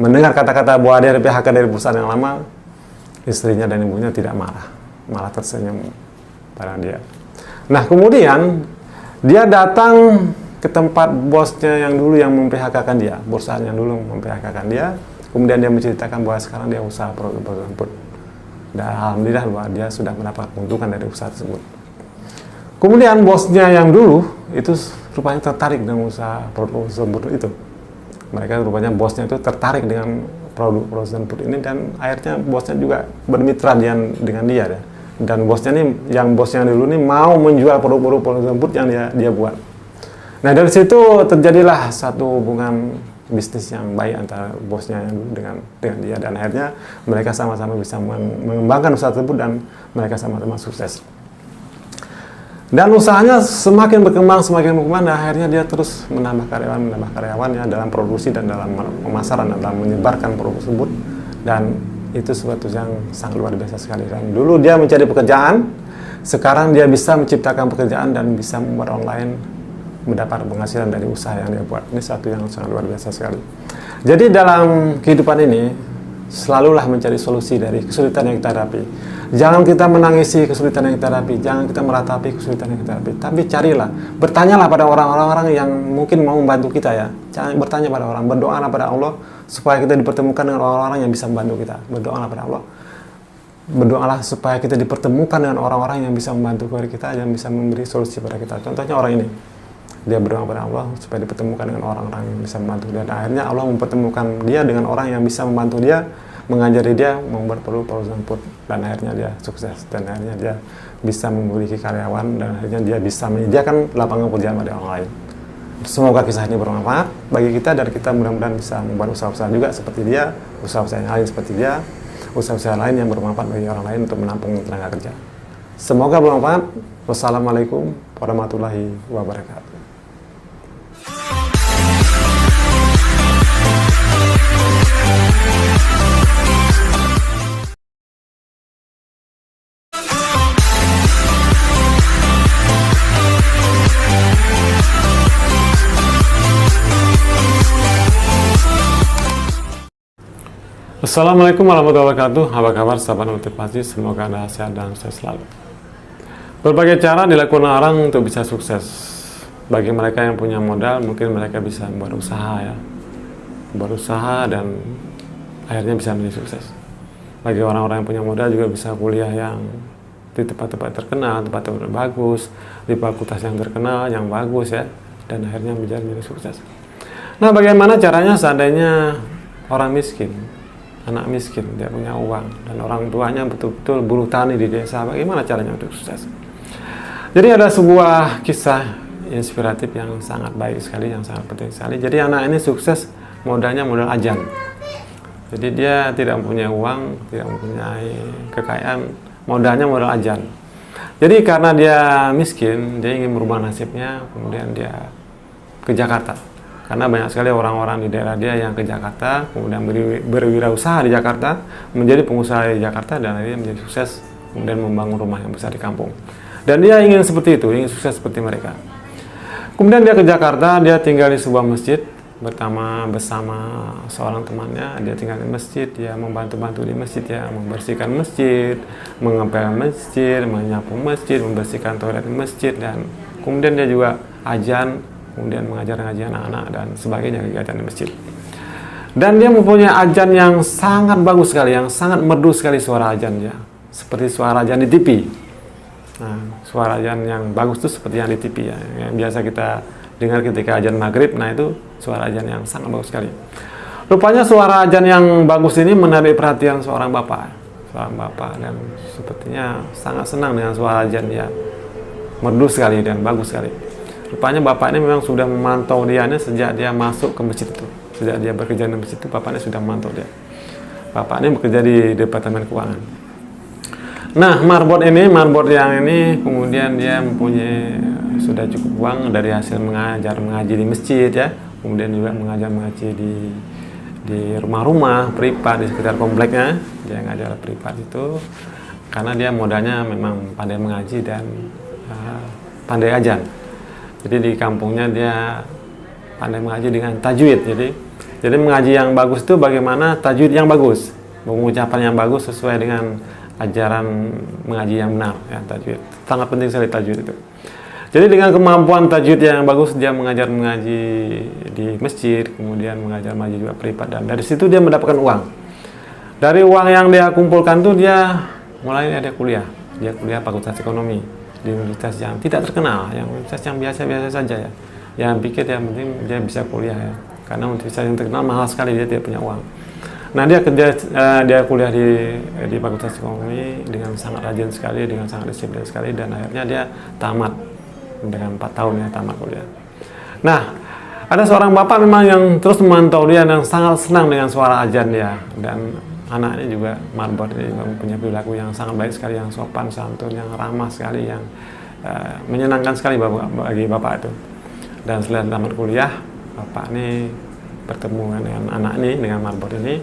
mendengar kata-kata bahwa dia di PHK dari perusahaan yang lama, istrinya dan ibunya tidak marah, malah tersenyum pada dia. Nah, kemudian dia datang ke tempat bosnya yang dulu yang memphk-kan dia, perusahaan yang dulu memphk-kan dia. Kemudian dia menceritakan bahwa sekarang dia usaha produk tersebut. Dan alhamdulillah bahwa dia sudah mendapat keuntungan dari usaha tersebut. Kemudian bosnya yang dulu itu rupanya tertarik dengan usaha produk tersebut itu. Mereka rupanya bosnya itu tertarik dengan produk tersebut ini dan akhirnya bosnya juga bermitra dengan dia. Dan bosnya ini, yang bosnya dulu ini mau menjual produk-produk tersebut yang dia buat. Nah, dari situ terjadilah satu hubungan bisnis yang baik antara bosnya yang dulu dengan dia, dan akhirnya mereka sama-sama bisa mengembangkan usaha tersebut dan mereka sama-sama sukses. Dan usahanya semakin berkembang, dan akhirnya dia terus menambah karyawannya dalam produksi dan dalam pemasaran, dalam menyebarkan produk tersebut, dan itu sesuatu yang sangat luar biasa sekali. Dan dulu dia mencari pekerjaan, sekarang dia bisa menciptakan pekerjaan dan bisa membuat orang lain mendapat penghasilan dari usaha yang dia buat. Ini satu yang sangat luar biasa sekali. Jadi dalam kehidupan ini selalulah mencari solusi dari kesulitan yang kita hadapi. Jangan kita menangisi kesulitan yang kita hadapi, jangan kita meratapi kesulitan yang kita hadapi, tapi carilah, bertanyalah pada orang-orang yang mungkin mau membantu kita ya. Jangan bertanya pada orang, berdoalah pada Allah supaya kita dipertemukan dengan orang-orang yang bisa membantu kita. Berdoalah pada Allah. Berdoalah supaya kita dipertemukan dengan orang-orang yang bisa membantu kita, yang bisa memberi solusi pada kita. Contohnya orang ini. Dia berdoa pada Allah supaya dipertemukan dengan orang-orang yang bisa membantu dia. Dan akhirnya Allah mempertemukan dia dengan orang yang bisa membantu dia, mengajari dia membuat produk tersebut. Dan akhirnya dia sukses. Dan akhirnya dia bisa memiliki karyawan. Dan akhirnya dia bisa menyediakan lapangan pekerjaan pada orang lain. Semoga kisah ini bermanfaat bagi kita, dan kita mudah-mudahan bisa membuat usaha-usaha juga seperti dia, usaha-usaha yang lain seperti dia, usaha-usaha lain yang bermanfaat bagi orang lain untuk menampung tenaga kerja. Semoga bermanfaat. Wassalamualaikum warahmatullahi wabarakatuh. Assalamualaikum warahmatullahi wabarakatuh. Apa kabar sahabat motivasi? Semoga Anda sehat dan sukses selalu. Berbagai cara dilakukan orang untuk bisa sukses. Bagi mereka yang punya modal, mungkin mereka bisa membuat usaha ya. Berusaha dan akhirnya bisa menjadi sukses. Bagi orang-orang yang punya modal juga bisa kuliah yang di tempat-tempat terkenal, tempat-tempat bagus, di fakultas yang terkenal, yang bagus ya, dan akhirnya menjadi sukses. Nah, bagaimana caranya seandainya orang miskin, anak miskin, dia punya uang dan orang tuanya betul-betul buruh tani di desa, bagaimana caranya untuk sukses? Jadi ada sebuah kisah inspiratif yang sangat baik sekali, yang sangat penting sekali. Jadi anak ini sukses modalnya modal ajan. Jadi dia tidak mempunyai uang, tidak mempunyai kekayaan, modalnya modal ajan. Jadi karena dia miskin, dia ingin merubah nasibnya, kemudian dia ke Jakarta. Karena banyak sekali orang-orang di daerah dia yang ke Jakarta, kemudian berwirausaha di Jakarta, menjadi pengusaha di Jakarta, dan akhirnya menjadi sukses, kemudian membangun rumah yang besar di kampung. Dan dia ingin seperti itu, ingin sukses seperti mereka. Kemudian dia ke Jakarta, dia tinggal di sebuah masjid, bersama seorang temannya. Dia tinggal di masjid, dia membantu-bantu di masjid, ya, membersihkan masjid, mengepel masjid, menyapu masjid, membersihkan toilet masjid, dan kemudian dia juga ajan, kemudian mengajar ngaji anak-anak dan sebagainya, kegiatan di masjid. Dan dia mempunyai ajan yang sangat bagus sekali, yang sangat merdu sekali suara ajannya, seperti suara ajan di TV. Nah, suara ajan yang bagus itu seperti yang di TV ya, yang biasa kita dengar ketika ajan maghrib. Nah, itu suara ajan yang sangat bagus sekali. Rupanya suara ajan yang bagus ini menarik perhatian seorang bapak, dan sepertinya sangat senang dengan suara ajan dia, merdu sekali dan bagus sekali. Rupanya bapak ini memang sudah memantau dia sejak dia masuk ke masjid itu. Sejak dia bekerja di masjid itu, bapaknya sudah memantau dia. Bapak ini bekerja di Departemen Keuangan. Nah, marbot yang ini kemudian dia mempunyai sudah cukup uang dari hasil mengaji di masjid ya. Kemudian juga mengaji di rumah-rumah privat di sekitar kompleknya. Dia ngajar privat itu karena dia modalnya memang pandai mengaji dan pandai ajan. Jadi di kampungnya dia pandai mengaji dengan tajwid. Jadi mengaji yang bagus itu bagaimana tajwid yang bagus, pengucapan yang bagus sesuai dengan ajaran mengaji yang benar ya, tajwid. Sangat penting sekali tajwid itu. Jadi dengan kemampuan tajwid yang bagus dia mengaji di masjid, kemudian mengajar mengaji juga privat, dan dari situ dia mendapatkan uang. Dari uang yang dia kumpulkan tuh dia mulai ada kuliah. Dia kuliah Fakultas Ekonomi di universitas yang tidak terkenal, yang universitas yang biasa-biasa saja ya. Yang pikir yang penting dia bisa kuliah ya. Karena universitas yang terkenal mahal sekali, dia tidak punya uang. Nah, dia kuliah di Fakultas Ekonomi dengan sangat rajin sekali, dengan sangat disiplin sekali, dan akhirnya dia tamat dengan 4 tahun ya, tamat kuliah. Nah, ada seorang bapak memang yang terus memantau dia dan sangat senang dengan suara ajan dia, dan anaknya juga marbot ini juga mempunyai perilaku yang sangat baik sekali, yang sopan santun, yang ramah sekali, yang menyenangkan sekali bagi bapak itu. Dan setelah tamat kuliah, bapak ini bertemu dengan anak ini, dengan marbot ini.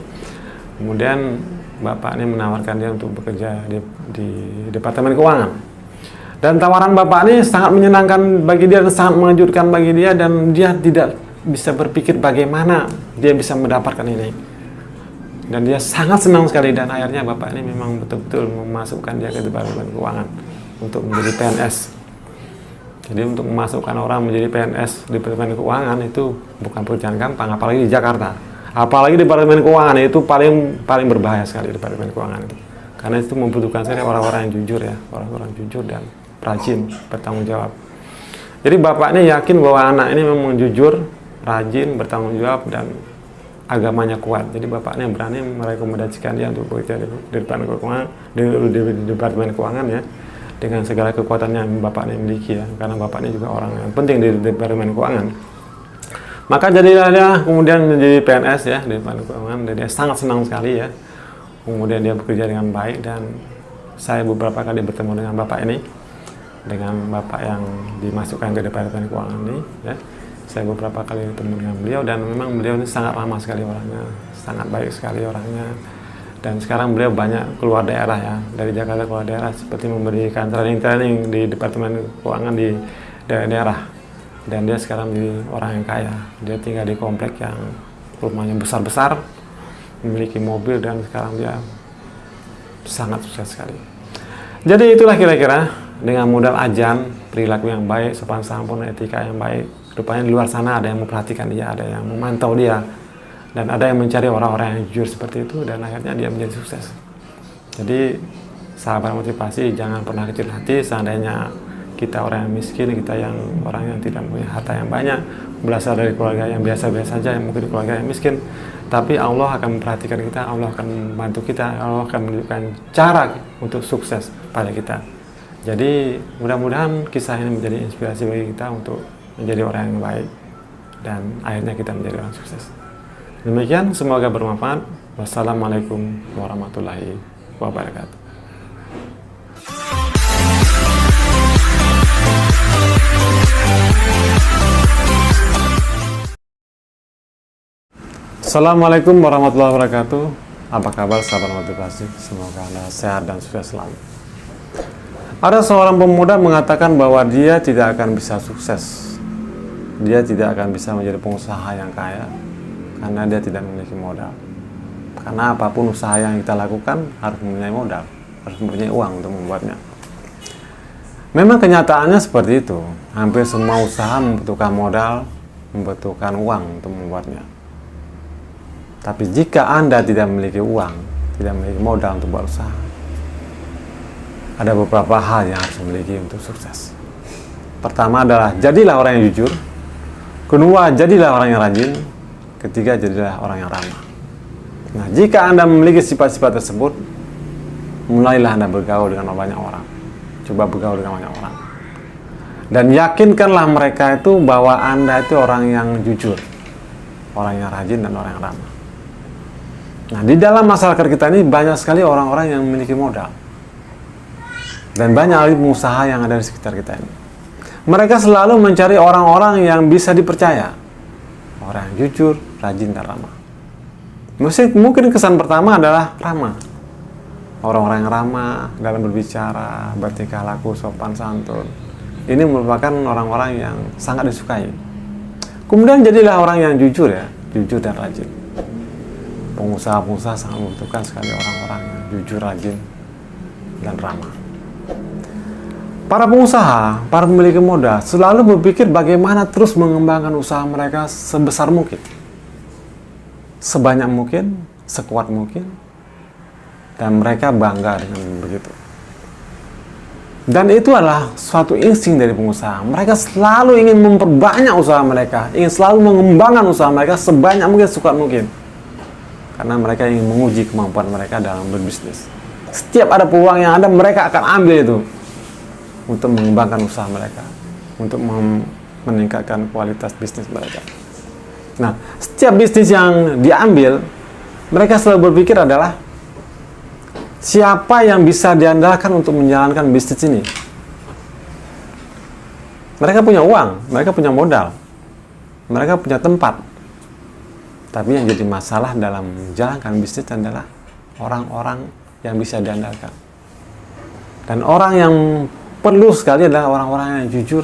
Kemudian bapak ini menawarkan dia untuk bekerja di Departemen Keuangan. Dan tawaran bapak ini sangat menyenangkan bagi dia dan sangat mengejutkan bagi dia, dan dia tidak bisa berpikir bagaimana dia bisa mendapatkan ini. Dan dia sangat senang sekali, dan akhirnya bapak ini memang betul-betul memasukkan dia ke Departemen Keuangan untuk menjadi PNS. Jadi untuk memasukkan orang menjadi PNS di Departemen Keuangan itu bukan pekerjaan gampang, apalagi di Jakarta. Apalagi di Departemen Keuangan itu paling berbahaya sekali Departemen Keuangan itu. Karena itu membutuhkan sekali orang-orang yang jujur ya, orang-orang jujur dan rajin, bertanggung jawab. Jadi bapaknya yakin bahwa anak ini memang jujur, rajin, bertanggung jawab, dan agamanya kuat. Jadi bapaknya berani merekomendasikan dia untuk bekerja di Departemen Keuangan ya, dengan segala kekuatan yang bapaknya miliki ya, karena bapaknya juga orang yang penting di Departemen Keuangan. Maka jadilah dia kemudian menjadi PNS ya di Departemen Keuangan, dan dia sangat senang sekali ya. Kemudian dia bekerja dengan baik, dan saya beberapa kali bertemu dengan bapak ini, dengan bapak yang dimasukkan ke Departemen Keuangan ini ya. Saya beberapa kali bertemu dengan beliau, dan memang beliau ini sangat ramah sekali orangnya, sangat baik sekali orangnya. Dan sekarang beliau banyak keluar daerah ya, dari Jakarta keluar daerah, seperti memberikan training di Departemen Keuangan di daerah. Dan dia sekarang menjadi orang yang kaya. Dia tinggal di komplek yang rumahnya besar-besar, memiliki mobil, dan sekarang dia sangat sukses sekali. Jadi itulah kira-kira, dengan modal ajan, perilaku yang baik, sopan santun, etika yang baik. Rupanya di luar sana ada yang memperhatikan dia, ada yang memantau dia, dan ada yang mencari orang-orang yang jujur seperti itu, dan akhirnya dia menjadi sukses. Jadi sahabat motivasi, jangan pernah kecil hati. Seandainya kita orang yang miskin, kita yang orang yang tidak punya harta yang banyak, berasal dari keluarga yang biasa-biasa saja, yang mungkin keluarga yang miskin, tapi Allah akan memperhatikan kita, Allah akan membantu kita, Allah akan menunjukkan cara untuk sukses pada kita. Jadi mudah-mudahan kisah ini menjadi inspirasi bagi kita untuk menjadi orang yang baik, dan akhirnya kita menjadi orang sukses. Demikian, semoga bermanfaat. Wassalamualaikum warahmatullahi wabarakatuh. Assalamualaikum warahmatullahi wabarakatuh. Apa kabar sahabat motivasi? Semoga Anda sehat dan sukses selalu. Ada seorang pemuda mengatakan bahwa dia tidak akan bisa sukses. Dia tidak akan bisa menjadi pengusaha yang kaya karena dia tidak memiliki modal. Karena apapun usaha yang kita lakukan harus mempunyai modal, harus mempunyai uang untuk membuatnya. Memang kenyataannya seperti itu. Hampir semua usaha membutuhkan modal, membutuhkan uang untuk membuatnya. Tapi jika Anda tidak memiliki uang, tidak memiliki modal untuk buat usaha, ada beberapa hal yang harus memiliki untuk sukses. Pertama adalah jadilah orang yang jujur. Kedua, jadilah orang yang rajin. Ketiga, jadilah orang yang ramah. Nah, jika Anda memiliki sifat-sifat tersebut, mulailah Anda bergaul dengan banyak orang. Coba bergaul dengan banyak orang. Dan yakinkanlah mereka itu bahwa Anda itu orang yang jujur, orang yang rajin, dan orang yang ramah. Nah, di dalam masyarakat kita ini banyak sekali orang-orang yang memiliki modal. Dan banyak pengusaha yang ada di sekitar kita ini. Mereka selalu mencari orang-orang yang bisa dipercaya. Orang yang jujur, rajin, dan ramah. Mungkin kesan pertama adalah ramah. Orang-orang yang ramah dalam berbicara, bertingkah laku, sopan santun. Ini merupakan orang-orang yang sangat disukai. Kemudian jadilah orang yang jujur ya, jujur dan rajin. Pengusaha-pengusaha sangat membutuhkan sekali orang-orang yang jujur, rajin, dan ramah. Para pengusaha, para pemilik modal selalu berpikir bagaimana terus mengembangkan usaha mereka sebesar mungkin, sebanyak mungkin, sekuat mungkin, dan mereka bangga dengan begitu. Dan itu adalah suatu insting dari pengusaha. Mereka selalu ingin memperbanyak usaha mereka, ingin selalu mengembangkan usaha mereka sebanyak mungkin, sekuat mungkin. Karena mereka ingin menguji kemampuan mereka dalam berbisnis. Setiap ada peluang yang ada, mereka akan ambil itu untuk mengembangkan usaha mereka, untuk meningkatkan kualitas bisnis mereka. Nah, setiap bisnis yang diambil, mereka selalu berpikir adalah siapa yang bisa diandalkan untuk menjalankan bisnis ini. Mereka punya uang, mereka punya modal, mereka punya tempat. Tapi yang jadi masalah dalam menjalankan bisnis adalah orang-orang yang bisa diandalkan. Dan orang yang perlu sekali adalah orang-orang yang jujur,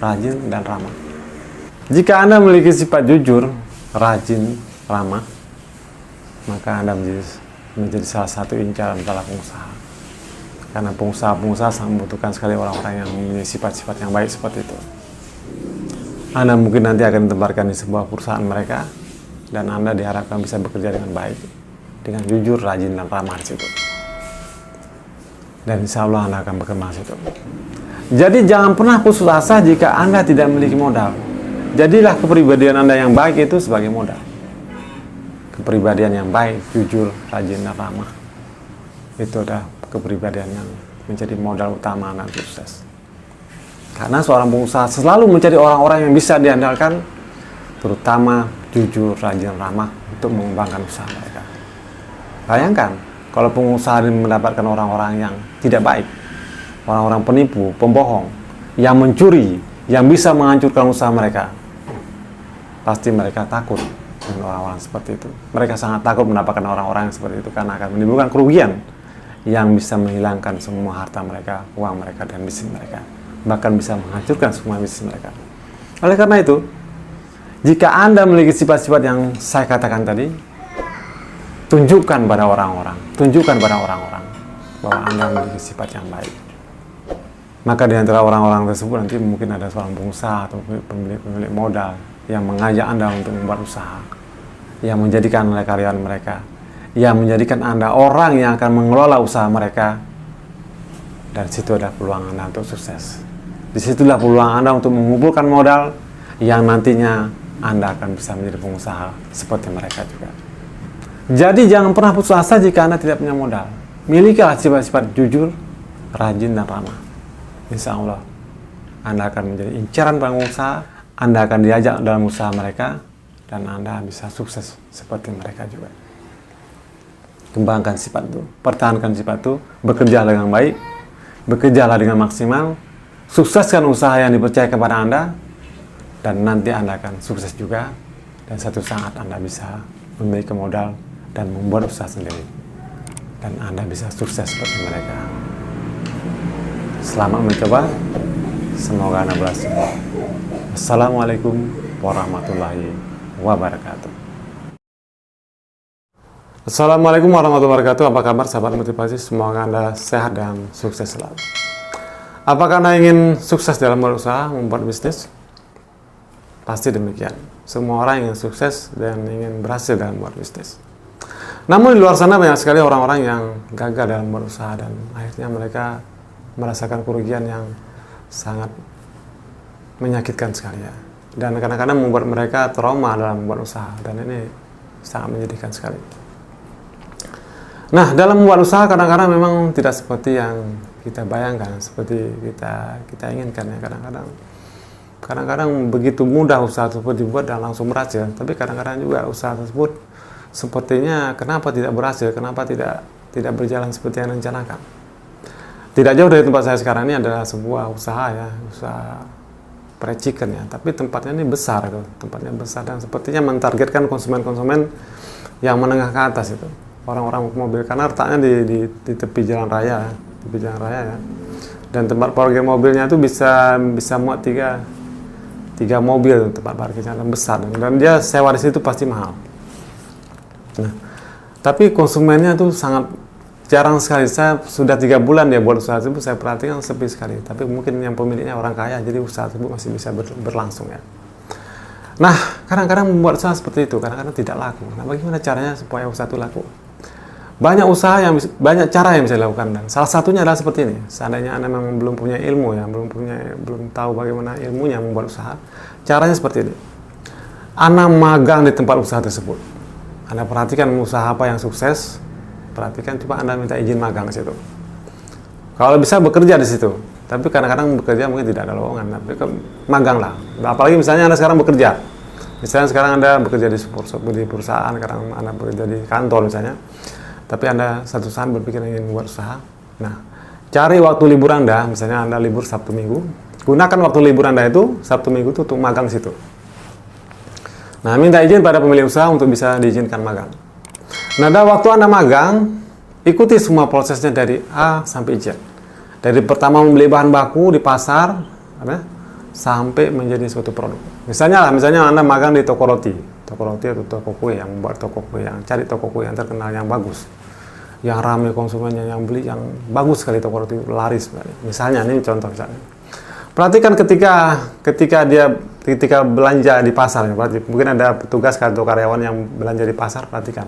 rajin, dan ramah. Jika Anda memiliki sifat jujur, rajin, ramah, maka Anda menjadi salah satu incaran para pengusaha. Karena pengusaha-pengusaha sangat membutuhkan sekali orang-orang yang memiliki sifat-sifat yang baik seperti itu. Anda mungkin nanti akan ditempatkan di sebuah perusahaan mereka, dan Anda diharapkan bisa bekerja dengan baik, dengan jujur, rajin, dan ramah di situ. Dan insya Allah Anda akan berkembang di situ. Jadi jangan pernah putus asa jika Anda tidak memiliki modal. Jadilah kepribadian Anda yang baik itu sebagai modal. Kepribadian yang baik, jujur, rajin, dan ramah. Itu adalah kepribadian yang menjadi modal utama Anda sukses. Karena seorang pengusaha selalu mencari orang-orang yang bisa diandalkan, terutama jujur, rajin, ramah untuk mengembangkan usaha mereka. Bayangkan, kalau pengusaha mendapatkan orang-orang yang tidak baik, orang-orang penipu, pembohong, yang mencuri, yang bisa menghancurkan usaha mereka, pasti mereka takut dengan orang-orang seperti itu. Mereka sangat takut mendapatkan orang-orang yang seperti itu karena akan menimbulkan kerugian yang bisa menghilangkan semua harta mereka, uang mereka, dan bisnis mereka. Bahkan bisa menghancurkan semua bisnis mereka. Oleh karena itu, jika Anda memiliki sifat-sifat yang saya katakan tadi, tunjukkan pada orang-orang bahwa Anda memiliki sifat yang baik. Maka di antara orang-orang tersebut nanti mungkin ada seorang pengusaha atau pemilik modal yang mengajak Anda untuk membuat usaha, yang menjadikan Anda karyawan mereka, yang menjadikan Anda orang yang akan mengelola usaha mereka. Dan situ ada peluang Anda untuk sukses. Disitulah peluang Anda untuk mengumpulkan modal yang nantinya Anda akan bisa menjadi pengusaha seperti mereka juga. Jadi jangan pernah putus asa jika Anda tidak punya modal. Milikilah sifat-sifat jujur, rajin, dan ramah. Insya Allah Anda akan menjadi incaran pengusaha, Anda akan diajak dalam usaha mereka, dan Anda bisa sukses seperti mereka juga. Kembangkan sifat itu, pertahankan sifat itu, bekerjalah dengan baik, bekerjalah dengan maksimal, sukseskan usaha yang dipercaya kepada Anda, dan nanti Anda akan sukses juga, dan satu saat Anda bisa memiliki modal dan membuat usaha sendiri, dan Anda bisa sukses seperti mereka. Selamat mencoba, semoga Anda berhasil. Assalamualaikum warahmatullahi wabarakatuh. Assalamualaikum warahmatullahi wabarakatuh. Apa kabar sahabat motivasi? Semoga Anda sehat dan sukses selalu. Apakah Anda ingin sukses dalam berusaha, membuat bisnis? Pasti demikian. Semua orang ingin sukses dan ingin berhasil dalam membuat bisnis. Namun di luar sana banyak sekali orang-orang yang gagal dalam berusaha, dan akhirnya mereka merasakan kerugian yang sangat menyakitkan sekali ya. Dan kadang-kadang membuat mereka trauma dalam membuat usaha, dan ini sangat menyedihkan sekali. Nah, dalam membuat usaha kadang-kadang memang tidak seperti yang kita bayangkan, seperti kita inginkan ya. Kadang-kadang begitu mudah usaha tersebut dibuat dan langsung berhasil, tapi kadang-kadang juga usaha tersebut sepertinya kenapa tidak berhasil, kenapa tidak berjalan seperti yang direncanakan. Tidak jauh dari tempat saya sekarang ini adalah sebuah usaha ya, usaha fried chicken ya, tapi tempatnya ini besar, tempatnya besar dan sepertinya mentargetkan konsumen-konsumen yang menengah ke atas itu, orang-orang mobil, karena letaknya di tepi jalan raya ya. Dan tempat parkir mobilnya itu bisa muat tiga mobil, tempat parkirnya besar, dan dia sewa di situ pasti mahal. Nah, tapi konsumennya tuh sangat jarang sekali. Saya sudah 3 bulan ya buat usaha tersebut, saya perhatikan sepi sekali. Tapi mungkin yang pemiliknya orang kaya, jadi usaha tersebut masih bisa berlangsung ya. Nah, kadang-kadang membuat usaha seperti itu, kadang-kadang tidak laku. Nah, bagaimana caranya supaya usaha itu laku? Banyak cara yang bisa dilakukan, dan salah satunya adalah seperti ini. Seandainya Anda memang belum punya ilmu ya, belum tahu bagaimana ilmunya membuat usaha, caranya seperti ini. Anda magang di tempat usaha tersebut. Anda perhatikan usaha apa yang sukses, perhatikan, coba Anda minta izin magang di situ. Kalau bisa bekerja di situ, tapi kadang-kadang bekerja mungkin tidak ada lowongan, tapi magang lah. Apalagi misalnya Anda sekarang bekerja. Misalnya sekarang Anda bekerja di perusahaan, sekarang Anda bekerja di kantor misalnya. Tapi Anda satu saat berpikir ingin buat usaha. Nah, cari waktu libur Anda, misalnya Anda libur Sabtu Minggu, gunakan waktu libur Anda itu, Sabtu Minggu itu untuk magang situ. Nah, minta izin pada pemilik usaha untuk bisa diizinkan magang. Nah, pada waktu Anda magang, ikuti semua prosesnya dari A sampai Z. Dari pertama membeli bahan baku di pasar, sampai menjadi suatu produk. Misalnya Anda magang di toko roti atau toko kue, yang membuat toko kue, yang cari toko kue yang terkenal, yang bagus, yang ramai konsumennya, yang beli, yang bagus sekali toko roti, laris. Misalnya, ini contoh misalnya. Perhatikan ketika belanja di pasar, mungkin ada petugas atau karyawan yang belanja di pasar, perhatikan.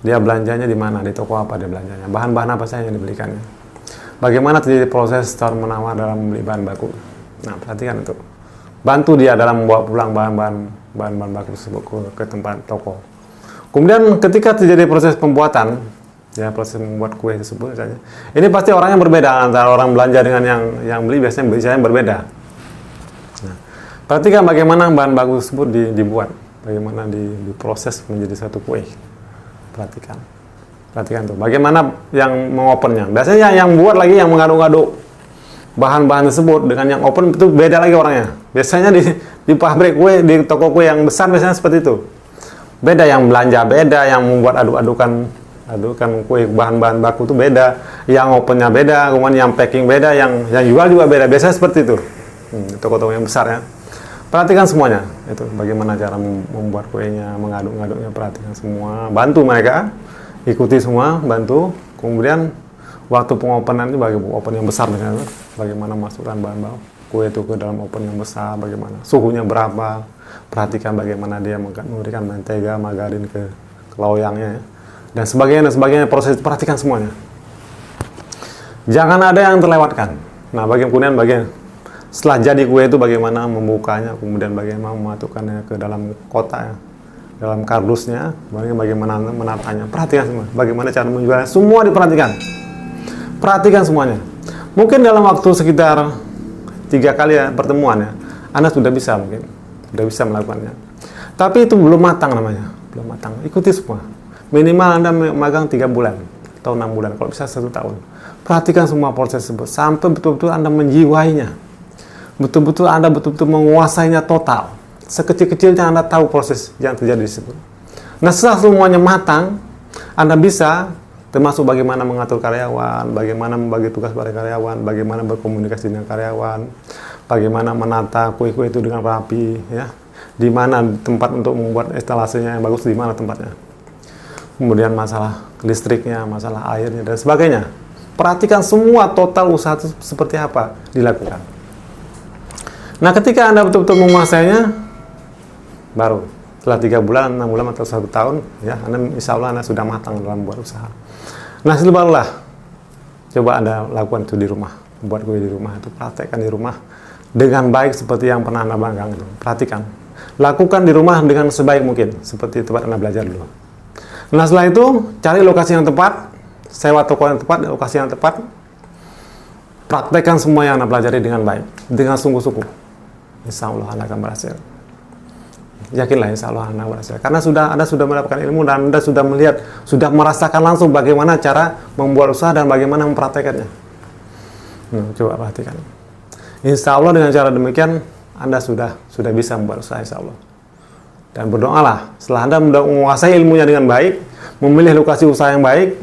Dia belanjanya di mana, di toko apa dia belanjanya, bahan-bahan apa saja yang dibelikannya. Bagaimana terjadi proses tawar-menawar dalam membeli bahan baku. Nah, perhatikan itu. Bantu dia dalam membawa pulang bahan-bahan baku tersebut ke tempat toko. Kemudian ketika terjadi proses pembuatan, ya proses membuat kue tersebut misalnya, ini pasti orangnya berbeda antara orang belanja dengan yang beli, biasanya berbeda. Nah, perhatikan bagaimana bahan baku tersebut dibuat, bagaimana diproses menjadi satu kue. Perhatikan tuh, bagaimana yang mengopennya. Biasanya yang buat lagi yang mengaduk-aduk bahan-bahan tersebut dengan yang open itu beda lagi orangnya. Biasanya di pabrik kue, di toko kue yang besar biasanya seperti itu. Beda yang belanja, beda yang membuat adukan kue, bahan-bahan baku itu beda, yang opennya beda, kemudian yang packing beda, yang jual juga beda. Biasanya seperti itu. Toko-toko yang besar ya. Perhatikan semuanya. Itu bagaimana cara membuat kuenya, mengaduk-ngaduknya, perhatikan semua. Bantu mereka, ikuti semua, bantu. Kemudian waktu pengopenan itu bagi open yang besar misalnya, bagaimana masukkan bahan baku kue itu ke dalam open yang besar, bagaimana suhunya berapa, perhatikan bagaimana dia memberikan mentega, margarin ke loyangnya ya. Dan sebagainya proses itu perhatikan semuanya. Jangan ada yang terlewatkan. Nah, bagian setelah jadi kue itu bagaimana membukanya, kemudian bagaimana memasukkannya ke dalam kotak ya, dalam kardusnya, bagaimana menatanya, perhatikan semua. Bagaimana cara menjualnya, semua diperhatikan. Perhatikan semuanya. Mungkin dalam waktu sekitar 3 kali ya, pertemuan ya, Anda sudah bisa melakukannya. Tapi itu belum matang namanya, belum matang. Ikuti semua. Minimal Anda magang 3 bulan atau 6 bulan, kalau bisa 1 tahun. Perhatikan semua proses tersebut sampai betul-betul Anda menjiwainya. Betul-betul Anda menguasainya total. Sekecil-kecilnya Anda tahu proses yang terjadi di situ. Nah, setelah semuanya matang, Anda bisa termasuk bagaimana mengatur karyawan, bagaimana membagi tugas pada karyawan, bagaimana berkomunikasi dengan karyawan, bagaimana menata kue-kue itu dengan rapi, ya, di mana tempat untuk membuat instalasinya yang bagus, di mana tempatnya. Kemudian masalah listriknya, masalah airnya, dan sebagainya. Perhatikan semua total usaha itu seperti apa dilakukan. Nah, ketika Anda betul-betul menguasainya, baru setelah 3 bulan, 6 bulan, atau 1 tahun, ya, insya Allah Anda sudah matang dalam membuat usaha. Nah, setelah barulah coba Anda lakukan itu di rumah, buat kue di rumah itu, praktekkan di rumah dengan baik seperti yang pernah Anda magang itu. Perhatikan, lakukan di rumah dengan sebaik mungkin, seperti tempat Anda belajar dulu. Nah, setelah itu cari lokasi yang tepat, sewa toko yang tepat, lokasi yang tepat, praktekkan semua yang Anda pelajari dengan baik, dengan sungguh-sungguh. Insya Allah Anda akan berhasil. Yakinlah, insya Allah Anda berhasil. Karena Anda sudah mendapatkan ilmu dan Anda sudah melihat, sudah merasakan langsung bagaimana cara membuat usaha dan bagaimana mempraktekannya. Coba perhatikan. Insya Allah dengan cara demikian Anda sudah bisa membuat usaha, insya Allah. Dan berdoalah, setelah Anda menguasai ilmunya dengan baik, memilih lokasi usaha yang baik,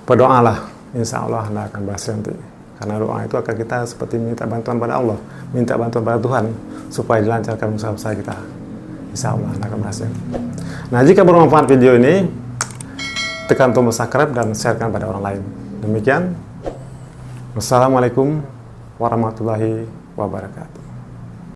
berdoalah, insya Allah Anda akan berhasil nanti. Karena doa itu akan kita seperti minta bantuan pada Allah, minta bantuan pada Tuhan, supaya dilancarkan usaha-usaha kita. Insya Allah Anda akan berhasil. Nah, jika bermanfaat video ini, tekan tombol subscribe dan sharekan pada orang lain. Demikian. Wassalamualaikum warahmatullahi wabarakatuh.